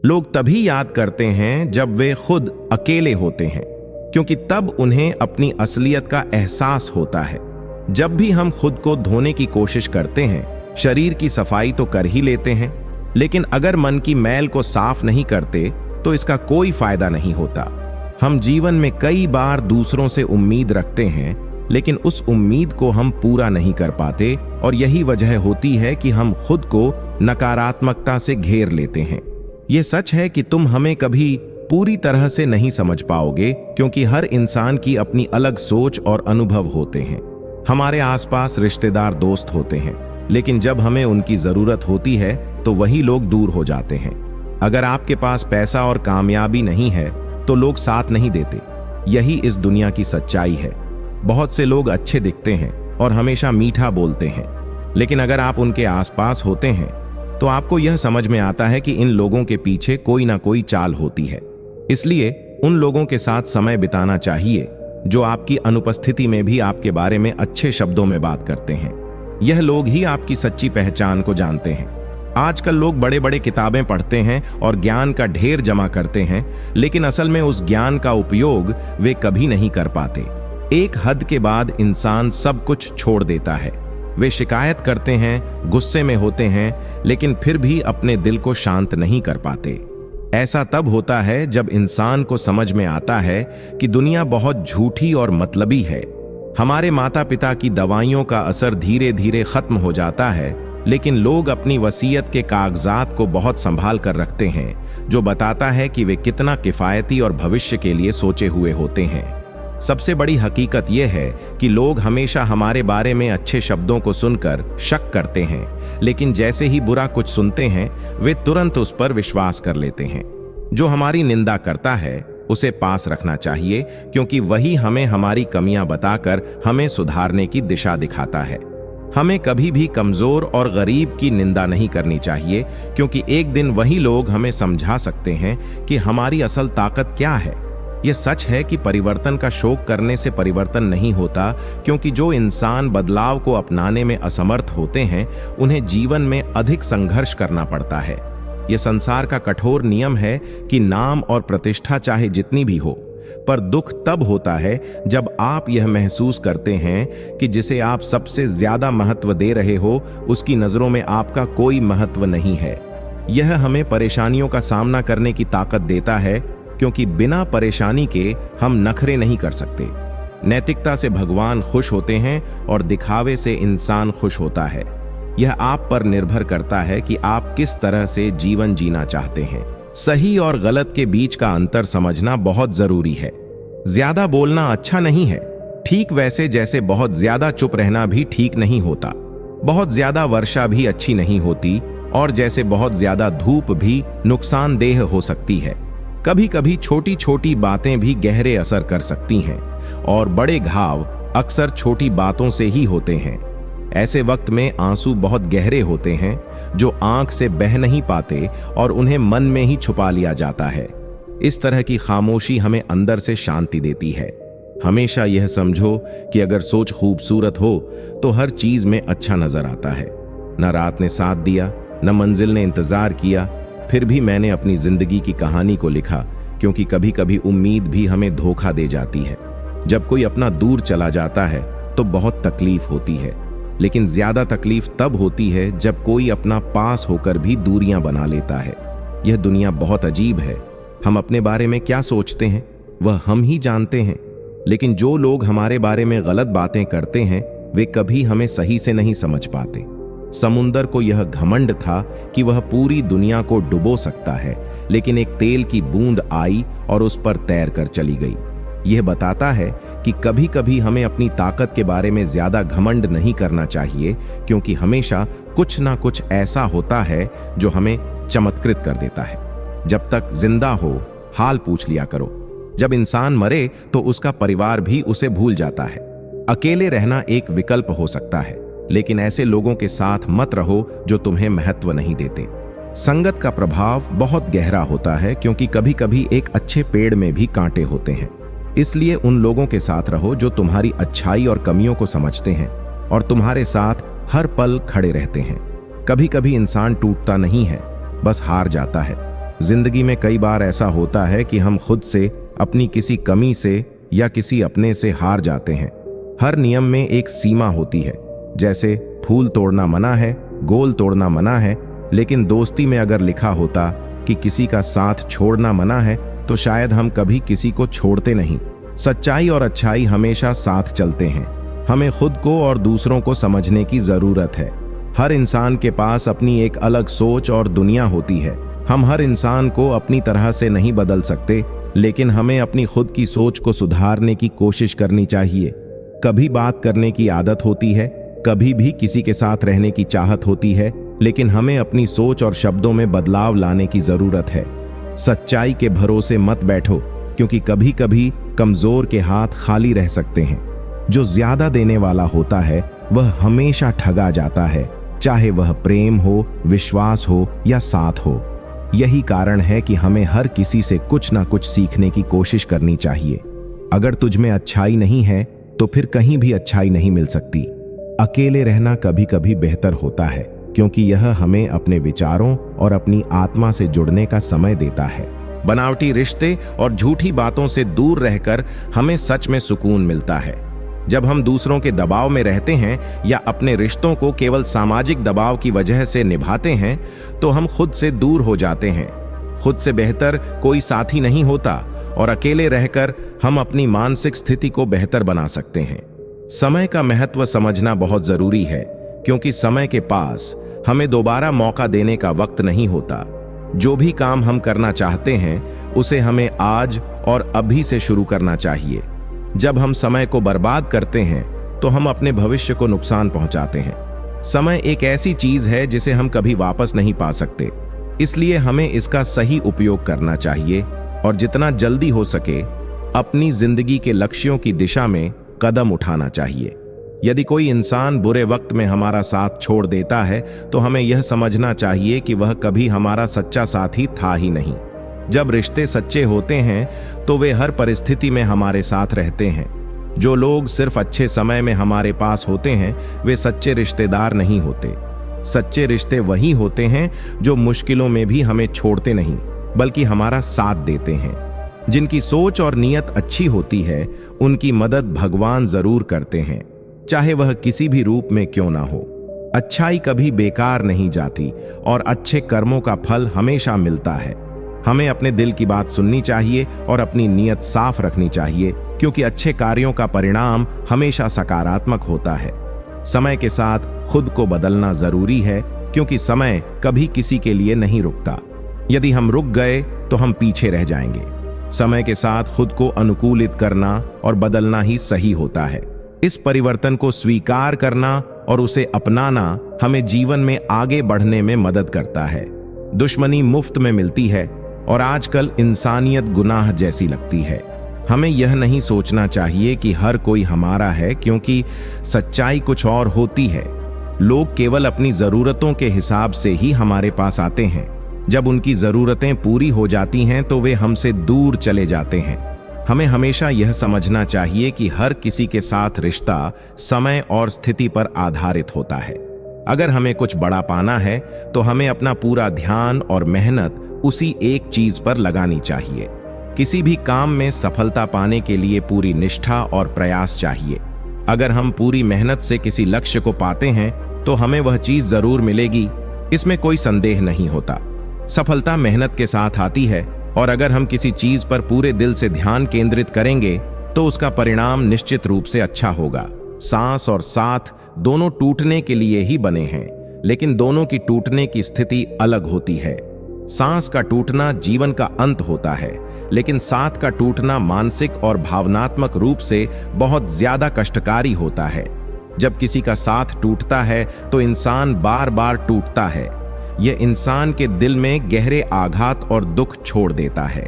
लोग तभी याद करते हैं जब वे खुद अकेले होते हैं, क्योंकि तब उन्हें अपनी असलियत का एहसास होता है। जब भी हम खुद को धोने की कोशिश करते हैं, शरीर की सफाई तो कर ही लेते हैं, लेकिन अगर मन की मैल को साफ नहीं करते तो इसका कोई फायदा नहीं होता। हम जीवन में कई बार दूसरों से उम्मीद रखते हैं, लेकिन उस उम्मीद को हम पूरा नहीं कर पाते, और यही वजह होती है कि हम खुद को नकारात्मकता से घेर लेते हैं। यह सच है कि तुम हमें कभी पूरी तरह से नहीं समझ पाओगे, क्योंकि हर इंसान की अपनी अलग सोच और अनुभव होते हैं। हमारे आसपास रिश्तेदार, दोस्त होते हैं, लेकिन जब हमें उनकी जरूरत होती है तो वही लोग दूर हो जाते हैं। अगर आपके पास पैसा और कामयाबी नहीं है तो लोग साथ नहीं देते। यही इस दुनिया की सच्चाई है। बहुत से लोग अच्छे दिखते हैं और हमेशा मीठा बोलते हैं, लेकिन अगर आप उनके आसपास होते हैं तो आपको यह समझ में आता है कि इन लोगों के पीछे कोई ना कोई चाल होती है। इसलिए उन लोगों के साथ समय बिताना चाहिए जो आपकी अनुपस्थिति में भी आपके बारे में अच्छे शब्दों में बात करते हैं। यह लोग ही आपकी सच्ची पहचान को जानते हैं। आजकल लोग बड़े बड़े किताबें पढ़ते हैं और ज्ञान का ढेर जमा करते हैं, लेकिन असल में उस ज्ञान का उपयोग वे कभी नहीं कर पाते। एक हद के बाद इंसान सब कुछ छोड़ देता है। वे शिकायत करते हैं, गुस्से में होते हैं, लेकिन फिर भी अपने दिल को शांत नहीं कर पाते। ऐसा तब होता है जब इंसान को समझ में आता है कि दुनिया बहुत झूठी और मतलबी है। हमारे माता पिता की दवाइयों का असर धीरे धीरे खत्म हो जाता है, लेकिन लोग अपनी वसीयत के कागजात को बहुत संभाल कर रखते हैं, जो बताता है कि वे कितना किफायती और भविष्य के लिए सोचे हुए होते हैं। सबसे बड़ी हकीकत यह है कि लोग हमेशा हमारे बारे में अच्छे शब्दों को सुनकर शक करते हैं, लेकिन जैसे ही बुरा कुछ सुनते हैं वे तुरंत उस पर विश्वास कर लेते हैं। जो हमारी निंदा करता है उसे पास रखना चाहिए, क्योंकि वही हमें हमारी कमियां बताकर हमें सुधारने की दिशा दिखाता है। हमें कभी भी कमजोर और गरीब की निंदा नहीं करनी चाहिए, क्योंकि एक दिन वही लोग हमें समझा सकते हैं कि हमारी असल ताकत क्या है। यह सच है कि परिवर्तन का शौक करने से परिवर्तन नहीं होता, क्योंकि जो इंसान बदलाव को अपनाने में असमर्थ होते हैं उन्हें जीवन में अधिक संघर्ष करना पड़ता है। यह संसार का कठोर नियम है कि नाम और प्रतिष्ठा चाहे जितनी भी हो, पर दुख तब होता है जब आप यह महसूस करते हैं कि जिसे आप सबसे ज्यादा महत्व दे रहे हो उसकी नजरों में आपका कोई महत्व नहीं है। यह हमें परेशानियों का सामना करने की ताकत देता है, क्योंकि बिना परेशानी के हम नखरे नहीं कर सकते। नैतिकता से भगवान खुश होते हैं और दिखावे से इंसान खुश होता है। यह आप पर निर्भर करता है कि आप किस तरह से जीवन जीना चाहते हैं। सही और गलत के बीच का अंतर समझना बहुत जरूरी है। ज्यादा बोलना अच्छा नहीं है, ठीक वैसे जैसे बहुत ज्यादा चुप रहना भी ठीक नहीं होता। बहुत ज्यादा वर्षा भी अच्छी नहीं होती, और जैसे बहुत ज्यादा धूप भी नुकसानदेह हो सकती है। कभी कभी छोटी छोटी बातें भी गहरे असर कर सकती हैं, और बड़े घाव अक्सर छोटी बातों से ही होते हैं। ऐसे वक्त में आंसू बहुत गहरे होते हैं, जो आंख से बह नहीं पाते और उन्हें मन में ही छुपा लिया जाता है। इस तरह की खामोशी हमें अंदर से शांति देती है। हमेशा यह समझो कि अगर सोच खूबसूरत हो तो हर चीज में अच्छा नजर आता है। न रात ने साथ दिया, न मंजिल ने इंतजार किया, फिर भी मैंने अपनी जिंदगी की कहानी को लिखा, क्योंकि कभी कभी उम्मीद भी हमें धोखा दे जाती है। जब कोई अपना दूर चला जाता है तो बहुत तकलीफ होती है, लेकिन ज्यादा तकलीफ तब होती है जब कोई अपना पास होकर भी दूरियां बना लेता है। यह दुनिया बहुत अजीब है। हम अपने बारे में क्या सोचते हैं वह हम ही जानते हैं, लेकिन जो लोग हमारे बारे में गलत बातें करते हैं वे कभी हमें सही से नहीं समझ पाते। समुंदर को यह घमंड था कि वह पूरी दुनिया को डुबो सकता है, लेकिन एक तेल की बूंद आई और उस पर तैर कर चली गई। यह बताता है कि कभी कभी हमें अपनी ताकत के बारे में ज्यादा घमंड नहीं करना चाहिए, क्योंकि हमेशा कुछ ना कुछ ऐसा होता है जो हमें चमत्कृत कर देता है। जब तक जिंदा हो हाल पूछ लिया करो। जब इंसान मरे तो उसका परिवार भी उसे भूल जाता है। अकेले रहना एक विकल्प हो सकता है, लेकिन ऐसे लोगों के साथ मत रहो जो तुम्हें महत्व नहीं देते। संगत का प्रभाव बहुत गहरा होता है, क्योंकि कभी कभी एक अच्छे पेड़ में भी कांटे होते हैं। इसलिए उन लोगों के साथ रहो जो तुम्हारी अच्छाई और कमियों को समझते हैं और तुम्हारे साथ हर पल खड़े रहते हैं। कभी कभी इंसान टूटता नहीं है, बस हार जाता है। जिंदगी में कई बार ऐसा होता है कि हम खुद से, अपनी किसी कमी से या किसी अपने से हार जाते हैं। हर नियम में एक सीमा होती है, जैसे फूल तोड़ना मना है, गोल तोड़ना मना है, लेकिन दोस्ती में अगर लिखा होता कि किसी का साथ छोड़ना मना है, तो शायद हम कभी किसी को छोड़ते नहीं। सच्चाई और अच्छाई हमेशा साथ चलते हैं। हमें खुद को और दूसरों को समझने की जरूरत है। हर इंसान के पास अपनी एक अलग सोच और दुनिया होती है। हम हर इंसान को अपनी तरह से नहीं बदल सकते, लेकिन हमें अपनी खुद की सोच को सुधारने की कोशिश करनी चाहिए। कभी बात करने की आदत होती है, कभी भी किसी के साथ रहने की चाहत होती है, लेकिन हमें अपनी सोच और शब्दों में बदलाव लाने की जरूरत है। सच्चाई के भरोसे मत बैठो, क्योंकि कभी कभी कमजोर के हाथ खाली रह सकते हैं। जो ज्यादा देने वाला होता है वह हमेशा ठगा जाता है, चाहे वह प्रेम हो, विश्वास हो या साथ हो। यही कारण है कि हमें हर किसी से कुछ ना कुछ सीखने की कोशिश करनी चाहिए। अगर तुझ में अच्छाई नहीं है तो फिर कहीं भी अच्छाई नहीं मिल सकती। अकेले रहना कभी कभी बेहतर होता है, क्योंकि यह हमें अपने विचारों और अपनी आत्मा से जुड़ने का समय देता है। बनावटी रिश्ते और झूठी बातों से दूर रहकर हमें सच में सुकून मिलता है। जब हम दूसरों के दबाव में रहते हैं या अपने रिश्तों को केवल सामाजिक दबाव की वजह से निभाते हैं, तो हम खुद से दूर हो जाते हैं। खुद से बेहतर कोई साथी नहीं होता, और अकेले रहकर हम अपनी मानसिक स्थिति को बेहतर बना सकते हैं। समय का महत्व समझना बहुत जरूरी है, क्योंकि समय के पास हमें दोबारा मौका देने का वक्त नहीं होता। जो भी काम हम करना चाहते हैं उसे हमें आज और अभी से शुरू करना चाहिए। जब हम समय को बर्बाद करते हैं तो हम अपने भविष्य को नुकसान पहुंचाते हैं। समय एक ऐसी चीज है जिसे हम कभी वापस नहीं पा सकते, इसलिए हमें इसका सही उपयोग करना चाहिए और जितना जल्दी हो सके अपनी जिंदगी के लक्ष्यों की दिशा में कदम उठाना चाहिए। यदि कोई इंसान बुरे वक्त में हमारा साथ छोड़ देता है तो हमें यह समझना चाहिए कि वह कभी हमारा सच्चा साथी था ही नहीं। जब रिश्ते सच्चे होते हैं तो वे हर परिस्थिति में हमारे साथ रहते हैं। जो लोग सिर्फ अच्छे समय में हमारे पास होते हैं वे सच्चे रिश्तेदार नहीं होते। सच्चे रिश्ते वही होते हैं जो मुश्किलों में भी हमें छोड़ते नहीं, बल्कि हमारा साथ देते हैं। जिनकी सोच और नीयत अच्छी होती है उनकी मदद भगवान जरूर करते हैं, चाहे वह किसी भी रूप में क्यों ना हो। अच्छाई कभी बेकार नहीं जाती और अच्छे कर्मों का फल हमेशा मिलता है। हमें अपने दिल की बात सुननी चाहिए और अपनी नीयत साफ रखनी चाहिए, क्योंकि अच्छे कार्यों का परिणाम हमेशा सकारात्मक होता है। समय के साथ खुद को बदलना जरूरी है, क्योंकि समय कभी किसी के लिए नहीं रुकता। यदि हम रुक गए तो हम पीछे रह जाएंगे। समय के साथ खुद को अनुकूलित करना और बदलना ही सही होता है। इस परिवर्तन को स्वीकार करना और उसे अपनाना हमें जीवन में आगे बढ़ने में मदद करता है। दुश्मनी मुफ्त में मिलती है और आजकल इंसानियत गुनाह जैसी लगती है। हमें यह नहीं सोचना चाहिए कि हर कोई हमारा है, क्योंकि सच्चाई कुछ और होती है। लोग केवल अपनी जरूरतों के हिसाब से ही हमारे पास आते हैं। जब उनकी जरूरतें पूरी हो जाती हैं तो वे हमसे दूर चले जाते हैं। हमें हमेशा यह समझना चाहिए कि हर किसी के साथ रिश्ता समय और स्थिति पर आधारित होता है। अगर हमें कुछ बड़ा पाना है तो हमें अपना पूरा ध्यान और मेहनत उसी एक चीज पर लगानी चाहिए। किसी भी काम में सफलता पाने के लिए पूरी निष्ठा और प्रयास चाहिए। अगर हम पूरी मेहनत से किसी लक्ष्य को पाते हैं तो हमें वह चीज जरूर मिलेगी, इसमें कोई संदेह नहीं होता। सफलता मेहनत के साथ आती है, और अगर हम किसी चीज पर पूरे दिल से ध्यान केंद्रित करेंगे तो उसका परिणाम निश्चित रूप से अच्छा होगा। सांस और साथ दोनों टूटने के लिए ही बने हैं, लेकिन दोनों की टूटने की स्थिति अलग होती है। सांस का टूटना जीवन का अंत होता है, लेकिन साथ का टूटना मानसिक और भावनात्मक रूप से बहुत ज्यादा कष्टकारी होता है। जब किसी का साथ टूटता है तो इंसान बार बार टूटता है। यह इंसान के दिल में गहरे आघात और दुख छोड़ देता है।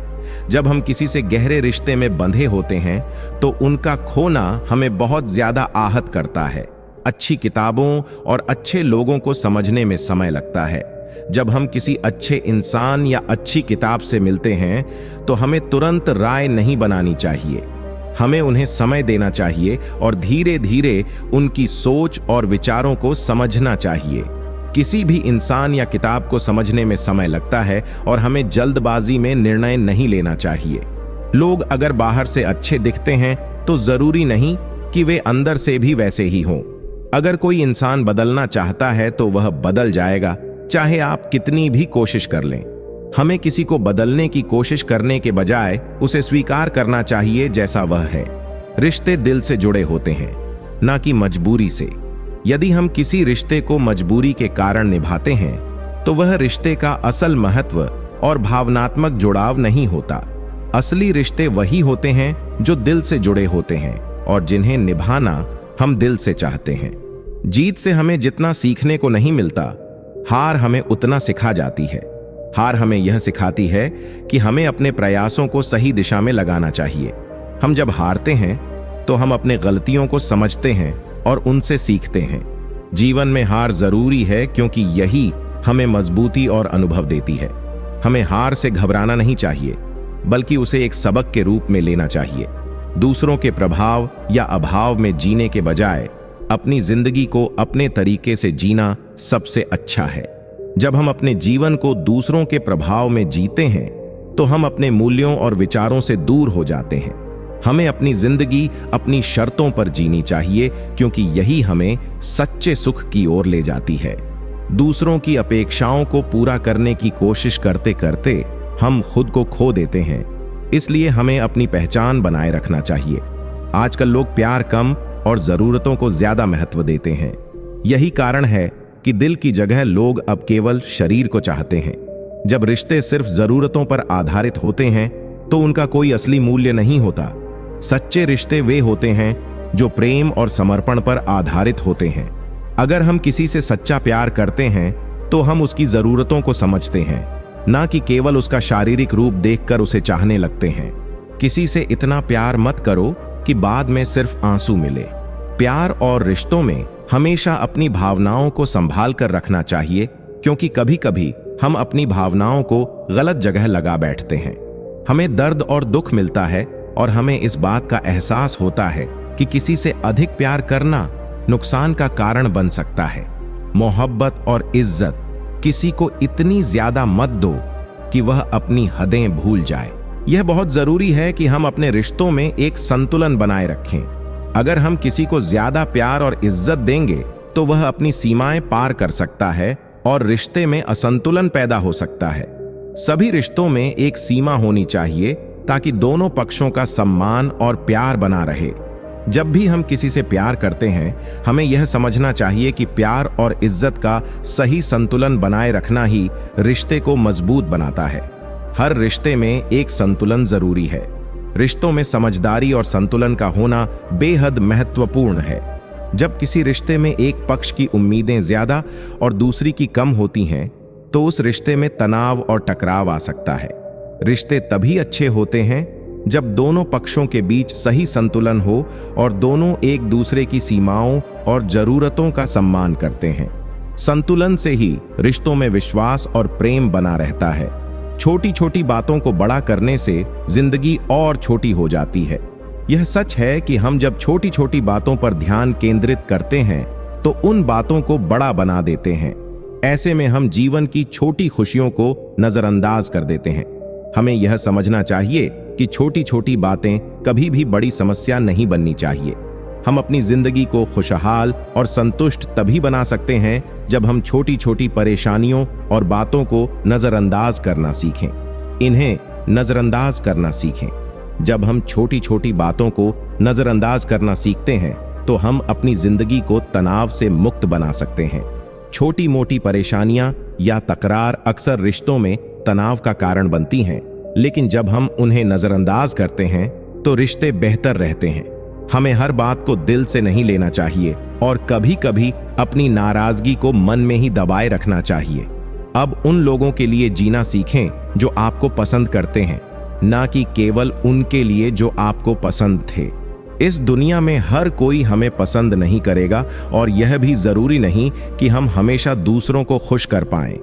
जब हम किसी से गहरे रिश्ते में बंधे होते हैं तो उनका खोना हमें बहुत ज्यादा आहत करता है। अच्छी किताबों और अच्छे लोगों को समझने में समय लगता है। जब हम किसी अच्छे इंसान या अच्छी किताब से मिलते हैं तो हमें तुरंत राय नहीं बनानी चाहिए। हमें उन्हें समय देना चाहिए और धीरे धीरे उनकी सोच और विचारों को समझना चाहिए। किसी भी इंसान या किताब को समझने में समय लगता है और हमें जल्दबाजी में निर्णय नहीं लेना चाहिए। लोग अगर बाहर से अच्छे दिखते हैं तो जरूरी नहीं कि वे अंदर से भी वैसे ही हों। अगर कोई इंसान बदलना चाहता है तो वह बदल जाएगा, चाहे आप कितनी भी कोशिश कर लें। हमें किसी को बदलने की कोशिश करने के बजाय उसे स्वीकार करना चाहिए जैसा वह है। रिश्ते दिल से जुड़े होते हैं, ना कि मजबूरी से। यदि हम किसी रिश्ते को मजबूरी के कारण निभाते हैं तो वह रिश्ते का असल महत्व और भावनात्मक जुड़ाव नहीं होता। असली रिश्ते वही होते हैं जो दिल से जुड़े होते हैं और जिन्हें निभाना हम दिल से चाहते हैं। जीत से हमें जितना सीखने को नहीं मिलता, हार हमें उतना सिखा जाती है। हार हमें यह सिखाती है कि हमें अपने प्रयासों को सही दिशा में लगाना चाहिए। हम जब हारते हैं तो हम अपने गलतियों को समझते हैं और उनसे सीखते हैं। जीवन में हार जरूरी है क्योंकि यही हमें मजबूती और अनुभव देती है। हमें हार से घबराना नहीं चाहिए, बल्कि उसे एक सबक के रूप में लेना चाहिए। दूसरों के प्रभाव या अभाव में जीने के बजाय अपनी जिंदगी को अपने तरीके से जीना सबसे अच्छा है। जब हम अपने जीवन को दूसरों के प्रभाव में जीते हैं तो हम अपने मूल्यों और विचारों से दूर हो जाते हैं। हमें अपनी जिंदगी अपनी शर्तों पर जीनी चाहिए क्योंकि यही हमें सच्चे सुख की ओर ले जाती है। दूसरों की अपेक्षाओं को पूरा करने की कोशिश करते करते हम खुद को खो देते हैं। इसलिए हमें अपनी पहचान बनाए रखना चाहिए। आजकल लोग प्यार कम और जरूरतों को ज्यादा महत्व देते हैं। यही कारण है कि दिल की जगह लोग अब केवल शरीर को चाहते हैं। जब रिश्ते सिर्फ जरूरतों पर आधारित होते हैं तो उनका कोई असली मूल्य नहीं होता। सच्चे रिश्ते वे होते हैं जो प्रेम और समर्पण पर आधारित होते हैं। अगर हम किसी से सच्चा प्यार करते हैं तो हम उसकी जरूरतों को समझते हैं, ना कि केवल उसका शारीरिक रूप देखकर उसे चाहने लगते हैं। किसी से इतना प्यार मत करो कि बाद में सिर्फ आंसू मिले। प्यार और रिश्तों में हमेशा अपनी भावनाओं को संभाल कर रखना चाहिए, क्योंकि कभी कभी हम अपनी भावनाओं को गलत जगह लगा बैठते हैं। हमें दर्द और दुख मिलता है और हमें इस बात का एहसास होता है कि किसी से अधिक प्यार करना नुकसान का कारण बन सकता है। मोहब्बत और इज्जत किसी को इतनी ज्यादा मत दो कि वह अपनी हदें भूल जाए। यह बहुत जरूरी है कि हम अपने रिश्तों में एक संतुलन बनाए रखें। अगर हम किसी को ज्यादा प्यार और इज्जत देंगे तो वह अपनी सीमाएं पार कर सकता है और रिश्ते में असंतुलन पैदा हो सकता है। सभी रिश्तों में एक सीमा होनी चाहिए ताकि दोनों पक्षों का सम्मान और प्यार बना रहे। जब भी हम किसी से प्यार करते हैं, हमें यह समझना चाहिए कि प्यार और इज्जत का सही संतुलन बनाए रखना ही रिश्ते को मजबूत बनाता है। हर रिश्ते में एक संतुलन जरूरी है। रिश्तों में समझदारी और संतुलन का होना बेहद महत्वपूर्ण है। जब किसी रिश्ते में एक पक्ष की उम्मीदें ज्यादा और दूसरी की कम होती हैं, तो उस रिश्ते में तनाव और टकराव आ सकता है। रिश्ते तभी अच्छे होते हैं जब दोनों पक्षों के बीच सही संतुलन हो और दोनों एक दूसरे की सीमाओं और जरूरतों का सम्मान करते हैं। संतुलन से ही रिश्तों में विश्वास और प्रेम बना रहता है। छोटी छोटी बातों को बड़ा करने से जिंदगी और छोटी हो जाती है। यह सच है कि हम जब छोटी छोटी बातों पर ध्यान केंद्रित करते हैं तो उन बातों को बड़ा बना देते हैं। ऐसे में हम जीवन की छोटी खुशियों को नजरअंदाज कर देते हैं। हमें यह समझना चाहिए कि छोटी छोटी बातें कभी भी बड़ी समस्या नहीं बननी चाहिए। हम अपनी जिंदगी को खुशहाल और संतुष्ट तभी बना सकते हैं जब हम छोटी छोटी परेशानियों और बातों को नजरअंदाज करना सीखें। इन्हें नजरअंदाज करना सीखें। जब हम छोटी छोटी बातों को नजरअंदाज करना सीखते हैं तो हम अपनी जिंदगी को तनाव से मुक्त बना सकते हैं। छोटी मोटी परेशानियां या तकरार अक्सर रिश्तों में तनाव का कारण बनती हैं, लेकिन जब हम उन्हें नजरअंदाज करते हैं तो रिश्ते बेहतर रहते हैं। हमें हर बात को दिल से नहीं लेना चाहिए और कभी कभी अपनी नाराजगी को मन में ही दबाए रखना चाहिए। अब उन लोगों के लिए जीना सीखें जो आपको पसंद करते हैं, ना कि केवल उनके लिए जो आपको पसंद थे। इस दुनिया में हर कोई हमें पसंद नहीं करेगा और यह भी जरूरी नहीं कि हम हमेशा दूसरों को खुश कर पाएं।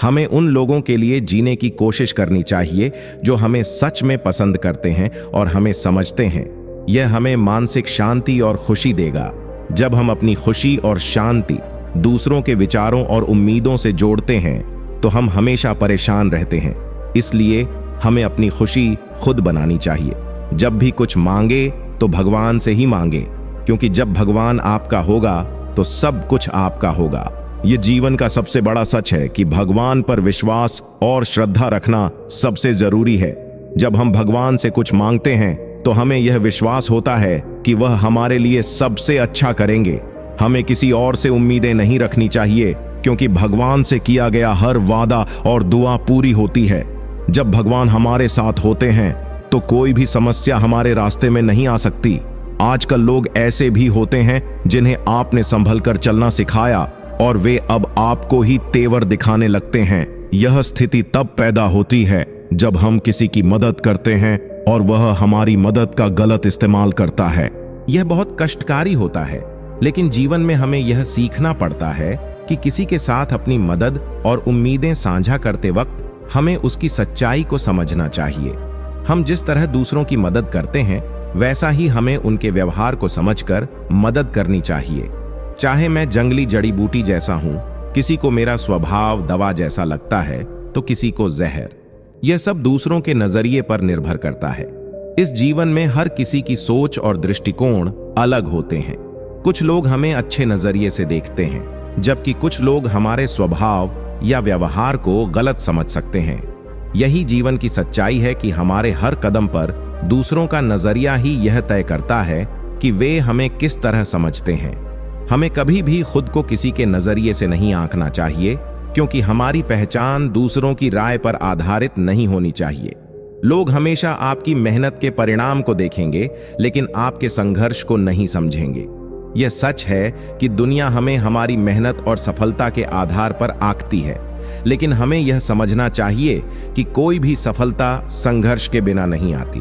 हमें उन लोगों के लिए जीने की कोशिश करनी चाहिए जो हमें सच में पसंद करते हैं और हमें समझते हैं। यह हमें मानसिक शांति और खुशी देगा। जब हम अपनी खुशी और शांति दूसरों के विचारों और उम्मीदों से जोड़ते हैं तो हम हमेशा परेशान रहते हैं। इसलिए हमें अपनी खुशी खुद बनानी चाहिए। जब भी कुछ मांगे तो भगवान से ही मांगे, क्योंकि जब भगवान आपका होगा तो सब कुछ आपका होगा। ये जीवन का सबसे बड़ा सच है कि भगवान पर विश्वास और श्रद्धा रखना सबसे जरूरी है। जब हम भगवान से कुछ मांगते हैं तो हमें यह विश्वास होता है कि वह हमारे लिए सबसे अच्छा करेंगे। हमें किसी और से उम्मीदें नहीं रखनी चाहिए, क्योंकि भगवान से किया गया हर वादा और दुआ पूरी होती है। जब भगवान हमारे साथ होते हैं तो कोई भी समस्या हमारे रास्ते में नहीं आ सकती। आजकल लोग ऐसे भी होते हैं जिन्हें आपने संभल कर चलना सिखाया और वे अब आपको ही तेवर दिखाने लगते हैं। यह स्थिति तब पैदा होती है जब हम किसी की मदद करते हैं और वह हमारी मदद का गलत इस्तेमाल करता है। यह बहुत कष्टकारी होता है, लेकिन जीवन में हमें यह सीखना पड़ता है कि किसी के साथ अपनी मदद और उम्मीदें साझा करते वक्त हमें उसकी सच्चाई को समझना चाहिए। हम जिस तरह दूसरों की मदद करते हैं वैसा ही हमें उनके व्यवहार को समझकर मदद करनी चाहिए। चाहे मैं जंगली जड़ी बूटी जैसा हूं, किसी को मेरा स्वभाव दवा जैसा लगता है तो किसी को जहर। यह सब दूसरों के नजरिए पर निर्भर करता है। इस जीवन में हर किसी की सोच और दृष्टिकोण अलग होते हैं। कुछ लोग हमें अच्छे नजरिए से देखते हैं, जबकि कुछ लोग हमारे स्वभाव या व्यवहार को गलत समझ सकते हैं। यही जीवन की सच्चाई है कि हमारे हर कदम पर दूसरों का नजरिया ही यह तय करता है कि वे हमें किस तरह समझते हैं। हमें कभी भी खुद को किसी के नजरिए से नहीं आंकना चाहिए, क्योंकि हमारी पहचान दूसरों की राय पर आधारित नहीं होनी चाहिए। लोग हमेशा आपकी मेहनत के परिणाम को देखेंगे, लेकिन आपके संघर्ष को नहीं समझेंगे। यह सच है कि दुनिया हमें हमारी मेहनत और सफलता के आधार पर आंकती है, लेकिन हमें यह समझना चाहिए कि कोई भी सफलता संघर्ष के बिना नहीं आती।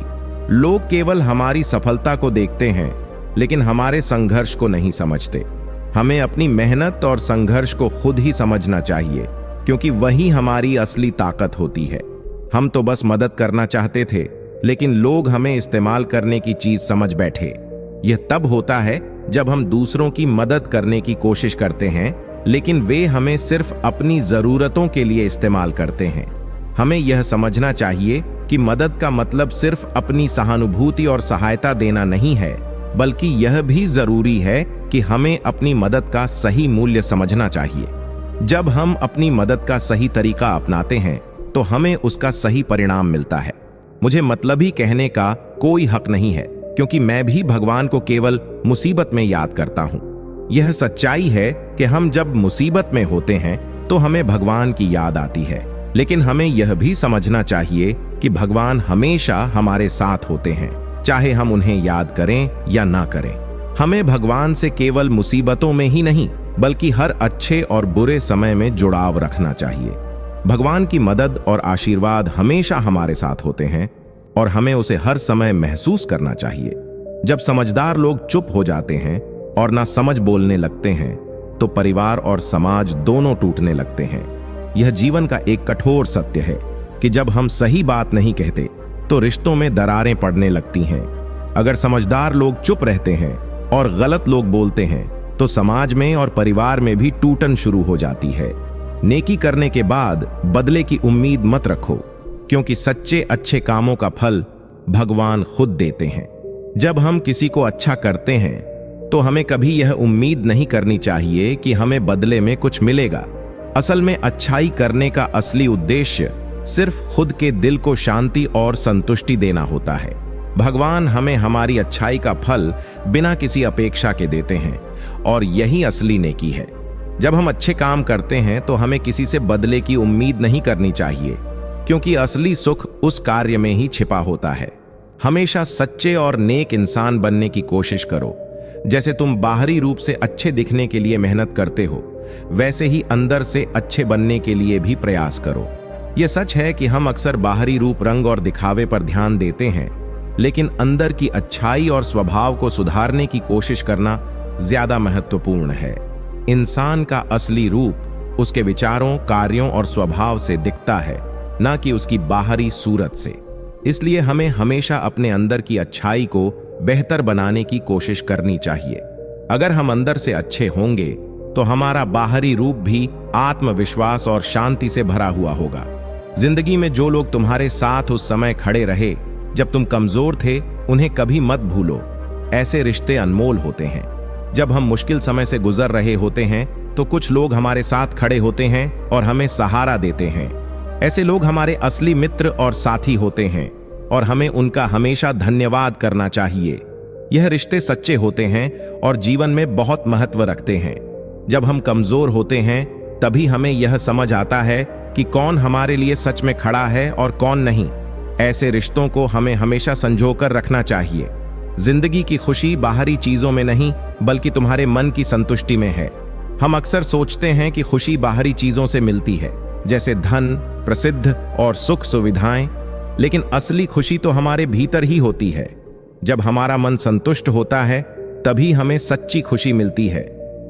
लोग केवल हमारी सफलता को देखते हैं, लेकिन हमारे संघर्ष को नहीं समझते। हमें अपनी मेहनत और संघर्ष को खुद ही समझना चाहिए, क्योंकि वही हमारी असली ताकत होती है। हम तो बस मदद करना चाहते थे, लेकिन लोग हमें इस्तेमाल करने की चीज समझ बैठे। यह तब होता है जब हम दूसरों की मदद करने की कोशिश करते हैं, लेकिन वे हमें सिर्फ अपनी जरूरतों के लिए इस्तेमाल करते हैं। हमें यह समझना चाहिए कि मदद का मतलब सिर्फ अपनी सहानुभूति और सहायता देना नहीं है, बल्कि यह भी जरूरी है कि हमें अपनी मदद का सही मूल्य समझना चाहिए। जब हम अपनी मदद का सही तरीका अपनाते हैं तो हमें उसका सही परिणाम मिलता है। मुझे मतलबी कहने का कोई हक नहीं है, क्योंकि मैं भी भगवान को केवल मुसीबत में याद करता हूं। यह सच्चाई है कि हम जब मुसीबत में होते हैं तो हमें भगवान की याद आती है, लेकिन हमें यह भी समझना चाहिए कि भगवान हमेशा हमारे साथ होते हैं, चाहे हम उन्हें याद करें या ना करें। हमें भगवान से केवल मुसीबतों में ही नहीं, बल्कि हर अच्छे और बुरे समय में जुड़ाव रखना चाहिए। भगवान की मदद और आशीर्वाद हमेशा हमारे साथ होते हैं और हमें उसे हर समय महसूस करना चाहिए। जब समझदार लोग चुप हो जाते हैं और ना समझ बोलने लगते हैं तो परिवार और समाज दोनों टूटने लगते हैं। यह जीवन का एक कठोर सत्य है कि जब हम सही बात नहीं कहते तो रिश्तों में दरारें पड़ने लगती हैं। अगर समझदार लोग चुप रहते हैं और गलत लोग बोलते हैं तो समाज में और परिवार में भी टूटन शुरू हो जाती है। नेकी करने के बाद बदले की उम्मीद मत रखो, क्योंकि सच्चे अच्छे कामों का फल भगवान खुद देते हैं। जब हम किसी को अच्छा करते हैं तो हमें कभी यह उम्मीद नहीं करनी चाहिए कि हमें बदले में कुछ मिलेगा। असल में अच्छाई करने का असली उद्देश्य सिर्फ खुद के दिल को शांति और संतुष्टि देना होता है। भगवान हमें हमारी अच्छाई का फल बिना किसी अपेक्षा के देते हैं, और यही असली नेकी है। जब हम अच्छे काम करते हैं तो हमें किसी से बदले की उम्मीद नहीं करनी चाहिए, क्योंकि असली सुख उस कार्य में ही छिपा होता है। हमेशा सच्चे और नेक इंसान बनने की कोशिश करो। जैसे तुम बाहरी रूप से अच्छे दिखने के लिए मेहनत करते हो, वैसे ही अंदर से अच्छे बनने के लिए भी प्रयास करो। यह सच है कि हम अक्सर बाहरी रूप, रंग और दिखावे पर ध्यान देते हैं, लेकिन अंदर की अच्छाई और स्वभाव को सुधारने की कोशिश करना ज्यादा महत्वपूर्ण है। इंसान का असली रूप उसके विचारों, कार्यों और स्वभाव से दिखता है, न कि उसकी बाहरी सूरत से। इसलिए हमें हमेशा अपने अंदर की अच्छाई को बेहतर बनाने की कोशिश करनी चाहिए। अगर हम अंदर से अच्छे होंगे तो हमारा बाहरी रूप भी आत्मविश्वास और शांति से भरा हुआ होगा। जिंदगी में जो लोग तुम्हारे साथ उस समय खड़े रहे जब तुम कमजोर थे, उन्हें कभी मत भूलो। ऐसे रिश्ते अनमोल होते हैं। जब हम मुश्किल समय से गुजर रहे होते हैं तो कुछ लोग हमारे साथ खड़े होते हैं और हमें सहारा देते हैं। ऐसे लोग हमारे असली मित्र और साथी होते हैं और हमें उनका हमेशा धन्यवाद करना चाहिए। यह रिश्ते सच्चे होते हैं और जीवन में बहुत महत्व रखते हैं। जब हम कमजोर होते हैं तभी हमें यह समझ आता है कि कौन हमारे लिए सच में खड़ा है और कौन नहीं। ऐसे रिश्तों को हमें हमेशा संजोकर रखना चाहिए। जिंदगी की खुशी बाहरी चीजों में नहीं बल्कि तुम्हारे मन की संतुष्टि में है। हम अक्सर सोचते हैं कि खुशी बाहरी चीजों से मिलती है, जैसे धन, प्रसिद्ध और सुख सुविधाएं, लेकिन असली खुशी तो हमारे भीतर ही होती है। जब हमारा मन संतुष्ट होता है तभी हमें सच्ची खुशी मिलती है।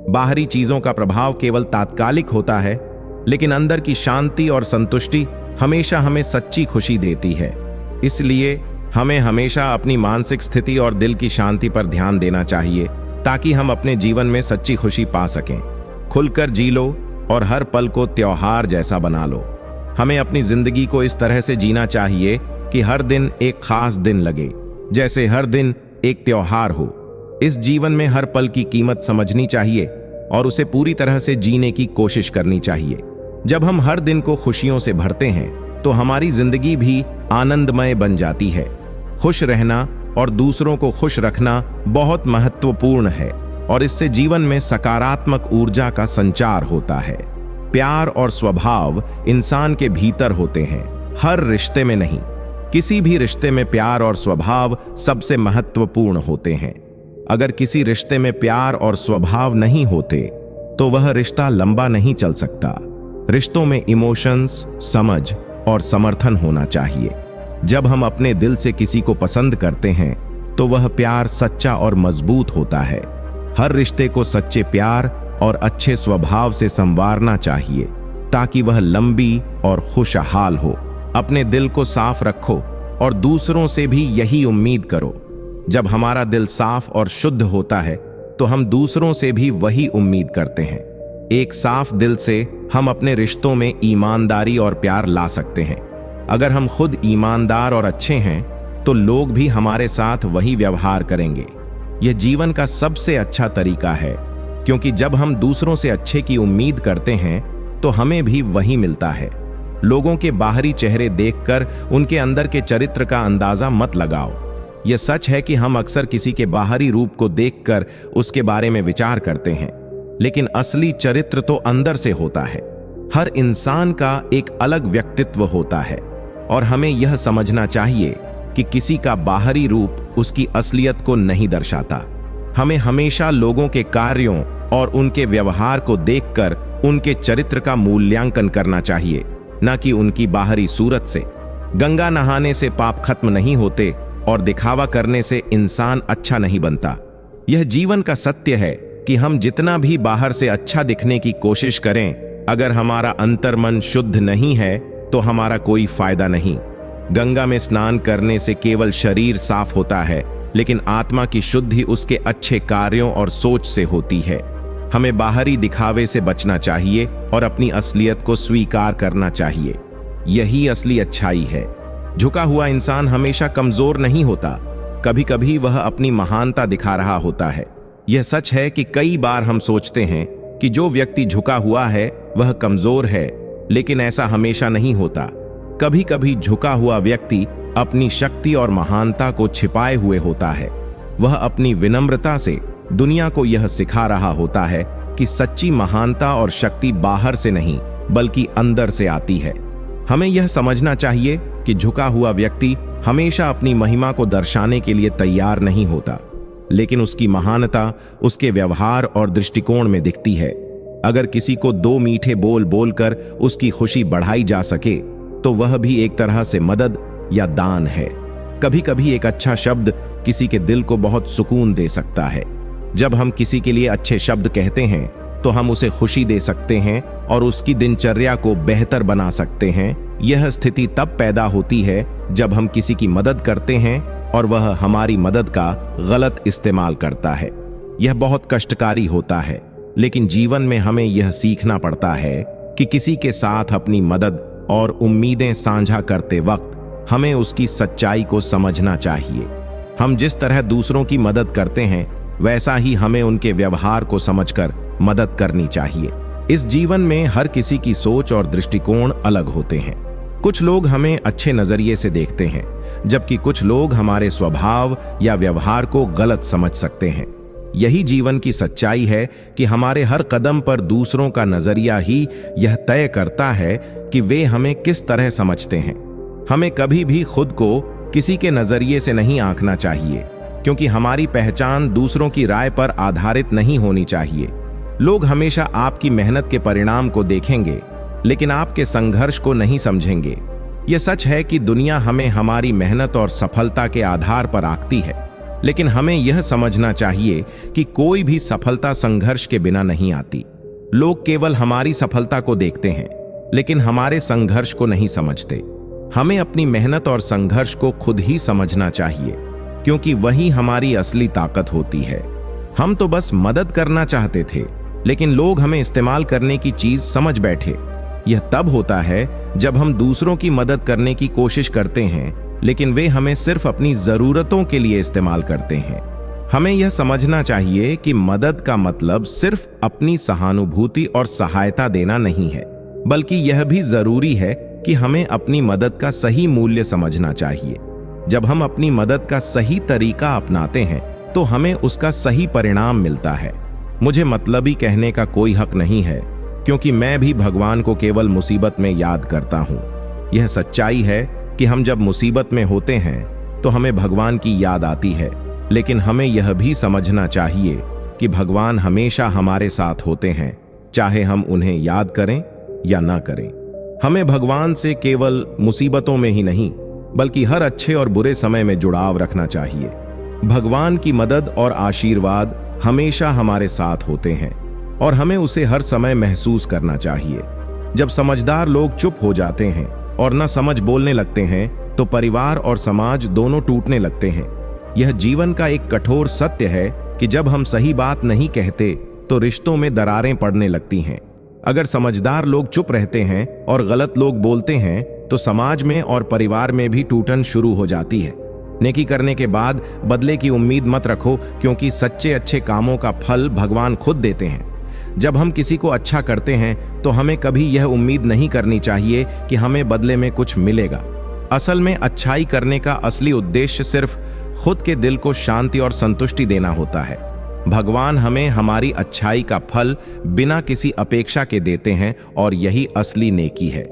बाहरी चीजों का प्रभाव केवल तात्कालिक होता है, लेकिन अंदर की शांति और संतुष्टि हमेशा हमें सच्ची खुशी देती है। इसलिए हमें हमेशा अपनी मानसिक स्थिति और दिल की शांति पर ध्यान देना चाहिए ताकि हम अपने जीवन में सच्ची खुशी पा सकें। खुलकर जी लो और हर पल को त्योहार जैसा बना लो। हमें अपनी जिंदगी को इस तरह से जीना चाहिए कि हर दिन एक खास दिन लगे, जैसे हर दिन एक त्योहार हो। इस जीवन में हर पल की कीमत समझनी चाहिए और उसे पूरी तरह से जीने की कोशिश करनी चाहिए। जब हम हर दिन को खुशियों से भरते हैं तो हमारी जिंदगी भी आनंदमय बन जाती है। खुश रहना और दूसरों को खुश रखना बहुत महत्वपूर्ण है और इससे जीवन में सकारात्मक ऊर्जा का संचार होता है। प्यार और स्वभाव इंसान के भीतर होते हैं, हर रिश्ते में नहीं। किसी भी रिश्ते में प्यार और स्वभाव सबसे महत्वपूर्ण होते हैं। अगर किसी रिश्ते में प्यार और स्वभाव नहीं होते तो वह रिश्ता लंबा नहीं चल सकता। रिश्तों में इमोशंस, समझ और समर्थन होना चाहिए। जब हम अपने दिल से किसी को पसंद करते हैं तो वह प्यार सच्चा और मजबूत होता है। हर रिश्ते को सच्चे प्यार और अच्छे स्वभाव से संवारना चाहिए ताकि वह लंबी और खुशहाल हो। अपने दिल को साफ रखो और दूसरों से भी यही उम्मीद करो। जब हमारा दिल साफ और शुद्ध होता है तो हम दूसरों से भी वही उम्मीद करते हैं। एक साफ दिल से हम अपने रिश्तों में ईमानदारी और प्यार ला सकते हैं। अगर हम खुद ईमानदार और अच्छे हैं तो लोग भी हमारे साथ वही व्यवहार करेंगे। यह जीवन का सबसे अच्छा तरीका है, क्योंकि जब हम दूसरों से अच्छे की उम्मीद करते हैं तो हमें भी वही मिलता है। लोगों के बाहरी चेहरे देखकर उनके अंदर के चरित्र का अंदाजा मत लगाओ। यह सच है कि हम अक्सर किसी के बाहरी रूप को देखकर उसके बारे में विचार करते हैं, लेकिन असली चरित्र तो अंदर से होता है। हर इंसान का एक अलग व्यक्तित्व होता है और हमें यह समझना चाहिए कि किसी का बाहरी रूप उसकी असलियत को नहीं दर्शाता। हमें हमेशा लोगों के कार्यों और उनके व्यवहार को देखकर उनके चरित्र का मूल्यांकन करना चाहिए, न कि उनकी बाहरी सूरत से। गंगा नहाने से पाप खत्म नहीं होते और दिखावा करने से इंसान अच्छा नहीं बनता। यह जीवन का सत्य है कि हम जितना भी बाहर से अच्छा दिखने की कोशिश करें, अगर हमारा अंतर्मन शुद्ध नहीं है तो हमारा कोई फायदा नहीं। गंगा में स्नान करने से केवल शरीर साफ होता है, लेकिन आत्मा की शुद्धि उसके अच्छे कार्यों और सोच से होती है। हमें बाहरी दिखावे से बचना चाहिए और अपनी असलियत को स्वीकार करना चाहिए। यही असली अच्छाई है। झुका हुआ इंसान हमेशा कमजोर नहीं होता, कभी कभी वह अपनी महानता दिखा रहा होता है। यह सच है कि कई बार हम सोचते हैं कि जो व्यक्ति झुका हुआ है वह कमजोर है, लेकिन ऐसा हमेशा नहीं होता। कभी कभी झुका हुआ व्यक्ति अपनी शक्ति और महानता को छिपाए हुए होता है। वह अपनी विनम्रता से दुनिया को यह सिखा रहा होता है कि सच्ची महानता और शक्ति बाहर से नहीं बल्कि अंदर से आती है। हमें यह समझना चाहिए कि झुका हुआ व्यक्ति हमेशा अपनी महिमा को दर्शाने के लिए तैयार नहीं होता, लेकिन उसकी महानता उसके व्यवहार और दृष्टिकोण में दिखती है। अगर किसी को 2 मीठे बोल बोलकर उसकी खुशी बढ़ाई जा सके तो वह भी एक तरह से मदद या दान है। कभी कभी एक अच्छा शब्द किसी के दिल को बहुत सुकून दे सकता है। जब हम किसी के लिए अच्छे शब्द कहते हैं तो हम उसे खुशी दे सकते हैं और उसकी दिनचर्या को बेहतर बना सकते हैं। यह स्थिति तब पैदा होती है जब हम किसी की मदद करते हैं और वह हमारी मदद का गलत इस्तेमाल करता है। यह बहुत कष्टकारी होता है। लेकिन जीवन में हमें यह सीखना पड़ता है कि किसी के साथ अपनी मदद और उम्मीदें साझा करते वक्त हमें उसकी सच्चाई को समझना चाहिए। हम जिस तरह दूसरों की मदद करते हैं वैसा ही हमें उनके व्यवहार को समझकर मदद करनी चाहिए। इस जीवन में हर किसी की सोच और दृष्टिकोण अलग होते हैं। कुछ लोग हमें अच्छे नजरिए से देखते हैं, जबकि कुछ लोग हमारे स्वभाव या व्यवहार को गलत समझ सकते हैं। यही जीवन की सच्चाई है कि हमारे हर कदम पर दूसरों का नजरिया ही यह तय करता है कि वे हमें किस तरह समझते हैं। हमें कभी भी खुद को किसी के नजरिए से नहीं आंकना चाहिए, क्योंकि हमारी पहचान दूसरों की राय पर आधारित नहीं होनी चाहिए। लोग हमेशा आपकी मेहनत के परिणाम को देखेंगे, लेकिन आपके संघर्ष को नहीं समझेंगे। यह सच है कि दुनिया हमें हमारी मेहनत और सफलता के आधार पर आंकती है, लेकिन हमें यह समझना चाहिए कि कोई भी सफलता संघर्ष के बिना नहीं आती। लोग केवल हमारी सफलता को देखते हैं, लेकिन हमारे संघर्ष को नहीं समझते। हमें अपनी मेहनत और संघर्ष को खुद ही समझना चाहिए, क्योंकि वही हमारी असली ताकत होती है। हम तो बस मदद करना चाहते थे, लेकिन लोग हमें इस्तेमाल करने की चीज समझ बैठे। यह तब होता है जब हम दूसरों की मदद करने की कोशिश करते हैं, लेकिन वे हमें सिर्फ अपनी जरूरतों के लिए इस्तेमाल करते हैं। हमें यह समझना चाहिए कि मदद का मतलब सिर्फ अपनी सहानुभूति और सहायता देना नहीं है, बल्कि यह भी जरूरी है कि हमें अपनी मदद का सही मूल्य समझना चाहिए। जब हम अपनी मदद का सही तरीका अपनाते हैं तो हमें उसका सही परिणाम मिलता है। मुझे मतलबी कहने का कोई हक नहीं है, क्योंकि मैं भी भगवान को केवल मुसीबत में याद करता हूँ। यह सच्चाई है कि हम जब मुसीबत में होते हैं तो हमें भगवान की याद आती है, लेकिन हमें यह भी समझना चाहिए कि भगवान हमेशा हमारे साथ होते हैं, चाहे हम उन्हें याद करें या ना करें। हमें भगवान से केवल मुसीबतों में ही नहीं, बल्कि हर अच्छे और बुरे समय में जुड़ाव रखना चाहिए। भगवान की मदद और आशीर्वाद हमेशा हमारे साथ होते हैं और हमें उसे हर समय महसूस करना चाहिए। जब समझदार लोग चुप हो जाते हैं और न समझ बोलने लगते हैं तो परिवार और समाज दोनों टूटने लगते हैं। यह जीवन का एक कठोर सत्य है कि जब हम सही बात नहीं कहते तो रिश्तों में दरारें पड़ने लगती हैं। अगर समझदार लोग चुप रहते हैं और गलत लोग बोलते हैं तो समाज में और परिवार में भी टूटन शुरू हो जाती है। नेकी करने के बाद बदले की उम्मीद मत रखो, क्योंकि सच्चे अच्छे कामों का फल भगवान खुद देते हैं। जब हम किसी को अच्छा करते हैं तो हमें कभी यह उम्मीद नहीं करनी चाहिए कि हमें बदले में कुछ मिलेगा। असल में अच्छाई करने का असली उद्देश्य सिर्फ खुद के दिल को शांति और संतुष्टि देना होता है। भगवान हमें हमारी अच्छाई का फल बिना किसी अपेक्षा के देते हैं और यही असली नेकी है।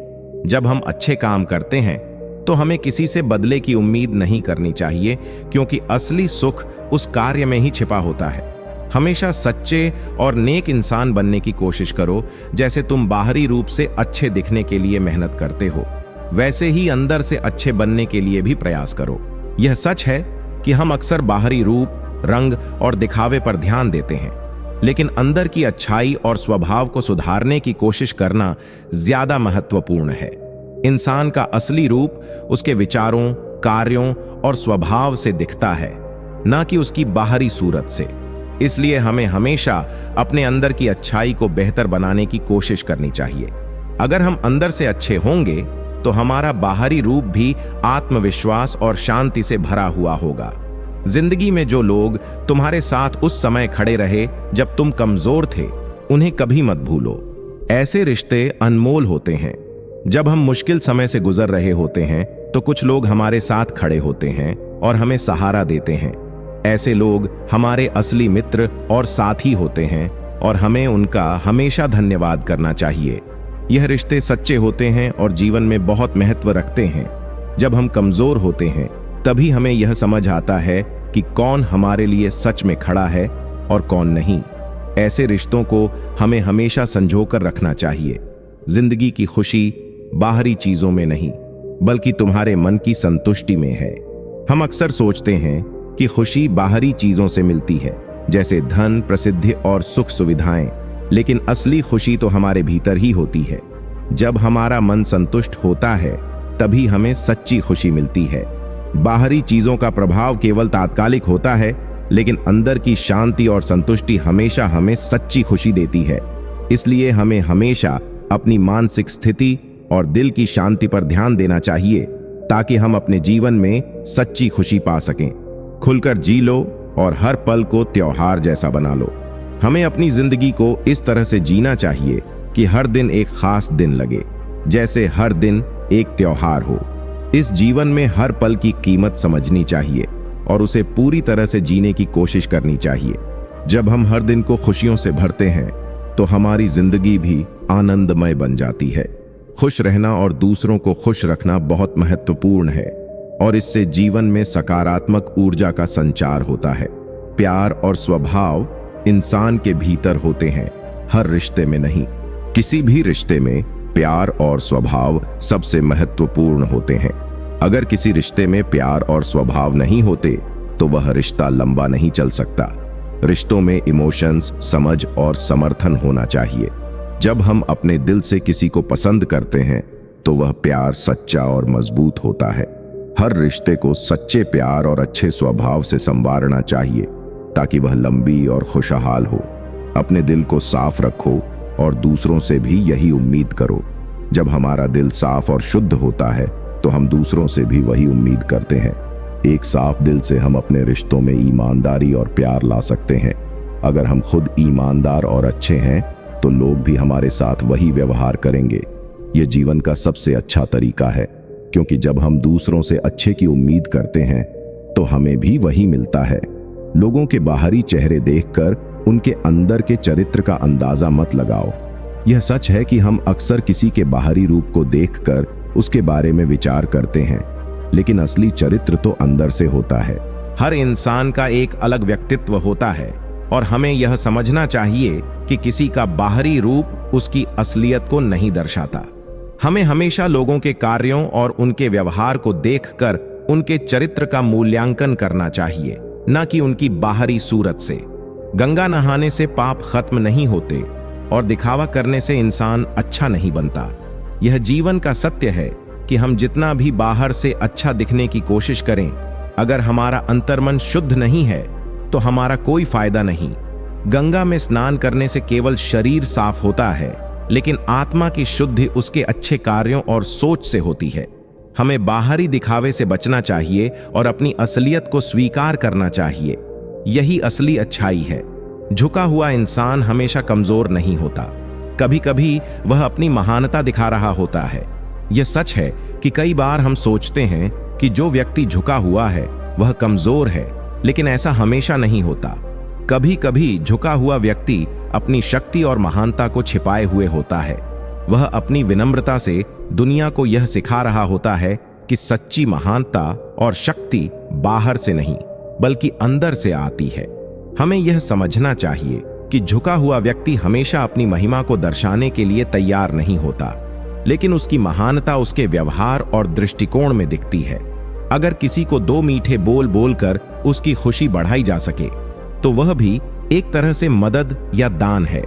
जब हम अच्छे काम करते हैं तो हमें किसी से बदले की उम्मीद नहीं करनी चाहिए, क्योंकि असली सुख उस कार्य में ही छिपा होता है। हमेशा सच्चे और नेक इंसान बनने की कोशिश करो। जैसे तुम बाहरी रूप से अच्छे दिखने के लिए मेहनत करते हो, वैसे ही अंदर से अच्छे बनने के लिए भी प्रयास करो। यह सच है कि हम अक्सर बाहरी रूप, रंग और दिखावे पर ध्यान देते हैं, लेकिन अंदर की अच्छाई और स्वभाव को सुधारने की कोशिश करना ज्यादा महत्वपूर्ण है। इंसान का असली रूप उसके विचारों, कार्यों और स्वभाव से दिखता है, न कि उसकी बाहरी सूरत से। इसलिए हमें हमेशा अपने अंदर की अच्छाई को बेहतर बनाने की कोशिश करनी चाहिए। अगर हम अंदर से अच्छे होंगे तो हमारा बाहरी रूप भी आत्मविश्वास और शांति से भरा हुआ होगा। जिंदगी में जो लोग तुम्हारे साथ उस समय खड़े रहे जब तुम कमजोर थे, उन्हें कभी मत भूलो। ऐसे रिश्ते अनमोल होते हैं। जब हम मुश्किल समय से गुजर रहे होते हैं तो कुछ लोग हमारे साथ खड़े होते हैं और हमें सहारा देते हैं। ऐसे लोग हमारे असली मित्र और साथी होते हैं और हमें उनका हमेशा धन्यवाद करना चाहिए। यह रिश्ते सच्चे होते हैं और जीवन में बहुत महत्व रखते हैं। जब हम कमजोर होते हैं तभी हमें यह समझ आता है कि कौन हमारे लिए सच में खड़ा है और कौन नहीं। ऐसे रिश्तों को हमें हमेशा संजोकर रखना चाहिए। जिंदगी की खुशी बाहरी चीजों में नहीं, बल्कि तुम्हारे मन की संतुष्टि में है। हम अक्सर सोचते हैं कि खुशी बाहरी चीजों से मिलती है, जैसे धन, प्रसिद्धि और सुख सुविधाएं, लेकिन असली खुशी तो हमारे भीतर ही होती है। जब हमारा मन संतुष्ट होता है तभी हमें सच्ची खुशी मिलती है। बाहरी चीजों का प्रभाव केवल तात्कालिक होता है, लेकिन अंदर की शांति और संतुष्टि हमेशा हमें सच्ची खुशी देती है। इसलिए हमें हमेशा अपनी मानसिक स्थिति और दिल की शांति पर ध्यान देना चाहिए, ताकि हम अपने जीवन में सच्ची खुशी पा सकें। खुलकर जी लो और हर पल को त्योहार जैसा बना लो। हमें अपनी जिंदगी को इस तरह से जीना चाहिए कि हर दिन एक खास दिन लगे, जैसे हर दिन एक त्योहार हो। इस जीवन में हर पल की कीमत समझनी चाहिए और उसे पूरी तरह से जीने की कोशिश करनी चाहिए। जब हम हर दिन को खुशियों से भरते हैं तो हमारी जिंदगी भी आनंदमय बन जाती है। खुश रहना और दूसरों को खुश रखना बहुत महत्वपूर्ण है और इससे जीवन में सकारात्मक ऊर्जा का संचार होता है। प्यार और स्वभाव इंसान के भीतर होते हैं, हर रिश्ते में नहीं। किसी भी रिश्ते में प्यार और स्वभाव सबसे महत्वपूर्ण होते हैं। अगर किसी रिश्ते में प्यार और स्वभाव नहीं होते तो वह रिश्ता लंबा नहीं चल सकता। रिश्तों में इमोशंस, समझ और समर्थन होना चाहिए। जब हम अपने दिल से किसी को पसंद करते हैं तो वह प्यार सच्चा और मजबूत होता है। हर रिश्ते को सच्चे प्यार और अच्छे स्वभाव से संवारना चाहिए, ताकि वह लंबी और खुशहाल हो। अपने दिल को साफ रखो और दूसरों से भी यही उम्मीद करो। जब हमारा दिल साफ और शुद्ध होता है तो हम दूसरों से भी वही उम्मीद करते हैं। एक साफ दिल से हम अपने रिश्तों में ईमानदारी और प्यार ला सकते हैं। अगर हम खुद ईमानदार और अच्छे हैं तो लोग भी हमारे साथ वही व्यवहार करेंगे। ये जीवन का सबसे अच्छा तरीका है, क्योंकि जब हम दूसरों से अच्छे की उम्मीद करते हैं तो हमें भी वही मिलता है। लोगों के बाहरी चेहरे देखकर उनके अंदर के चरित्र का अंदाजा मत लगाओ। यह सच है कि हम अक्सर किसी के बाहरी रूप को देखकर उसके बारे में विचार करते हैं, लेकिन असली चरित्र तो अंदर से होता है। हर इंसान का एक अलग व्यक्तित्व होता है और हमें यह समझना चाहिए कि किसी का बाहरी रूप उसकी असलियत को नहीं दर्शाता। हमें हमेशा लोगों के कार्यों और उनके व्यवहार को देखकर उनके चरित्र का मूल्यांकन करना चाहिए, न कि उनकी बाहरी सूरत से। गंगा नहाने से पाप खत्म नहीं होते और दिखावा करने से इंसान अच्छा नहीं बनता। यह जीवन का सत्य है कि हम जितना भी बाहर से अच्छा दिखने की कोशिश करें, अगर हमारा अंतर्मन शुद्ध नहीं है तो हमारा कोई फायदा नहीं। गंगा में स्नान करने से केवल शरीर साफ होता है, लेकिन आत्मा की शुद्धि उसके अच्छे कार्यों और सोच से होती है। हमें बाहरी दिखावे से बचना चाहिए और अपनी असलियत को स्वीकार करना चाहिए। यही असली अच्छाई है। झुका हुआ इंसान हमेशा कमजोर नहीं होता। कभी कभी वह अपनी महानता दिखा रहा होता है। यह सच है कि कई बार हम सोचते हैं कि जो व्यक्ति झुका हुआ है वह कमजोर है, लेकिन ऐसा हमेशा नहीं होता। कभी कभी झुका हुआ व्यक्ति अपनी शक्ति और महानता को छिपाए हुए होता है। वह अपनी विनम्रता से दुनिया को यह सिखा रहा होता है कि सच्ची महानता और शक्ति बाहर से नहीं बल्कि अंदर से आती है। हमें यह समझना चाहिए कि झुका हुआ व्यक्ति हमेशा अपनी महिमा को दर्शाने के लिए तैयार नहीं होता, लेकिन उसकी महानता उसके व्यवहार और दृष्टिकोण में दिखती है। अगर किसी को 2 मीठे बोल बोलकर उसकी खुशी बढ़ाई जा सके तो वह भी एक तरह से मदद या दान है।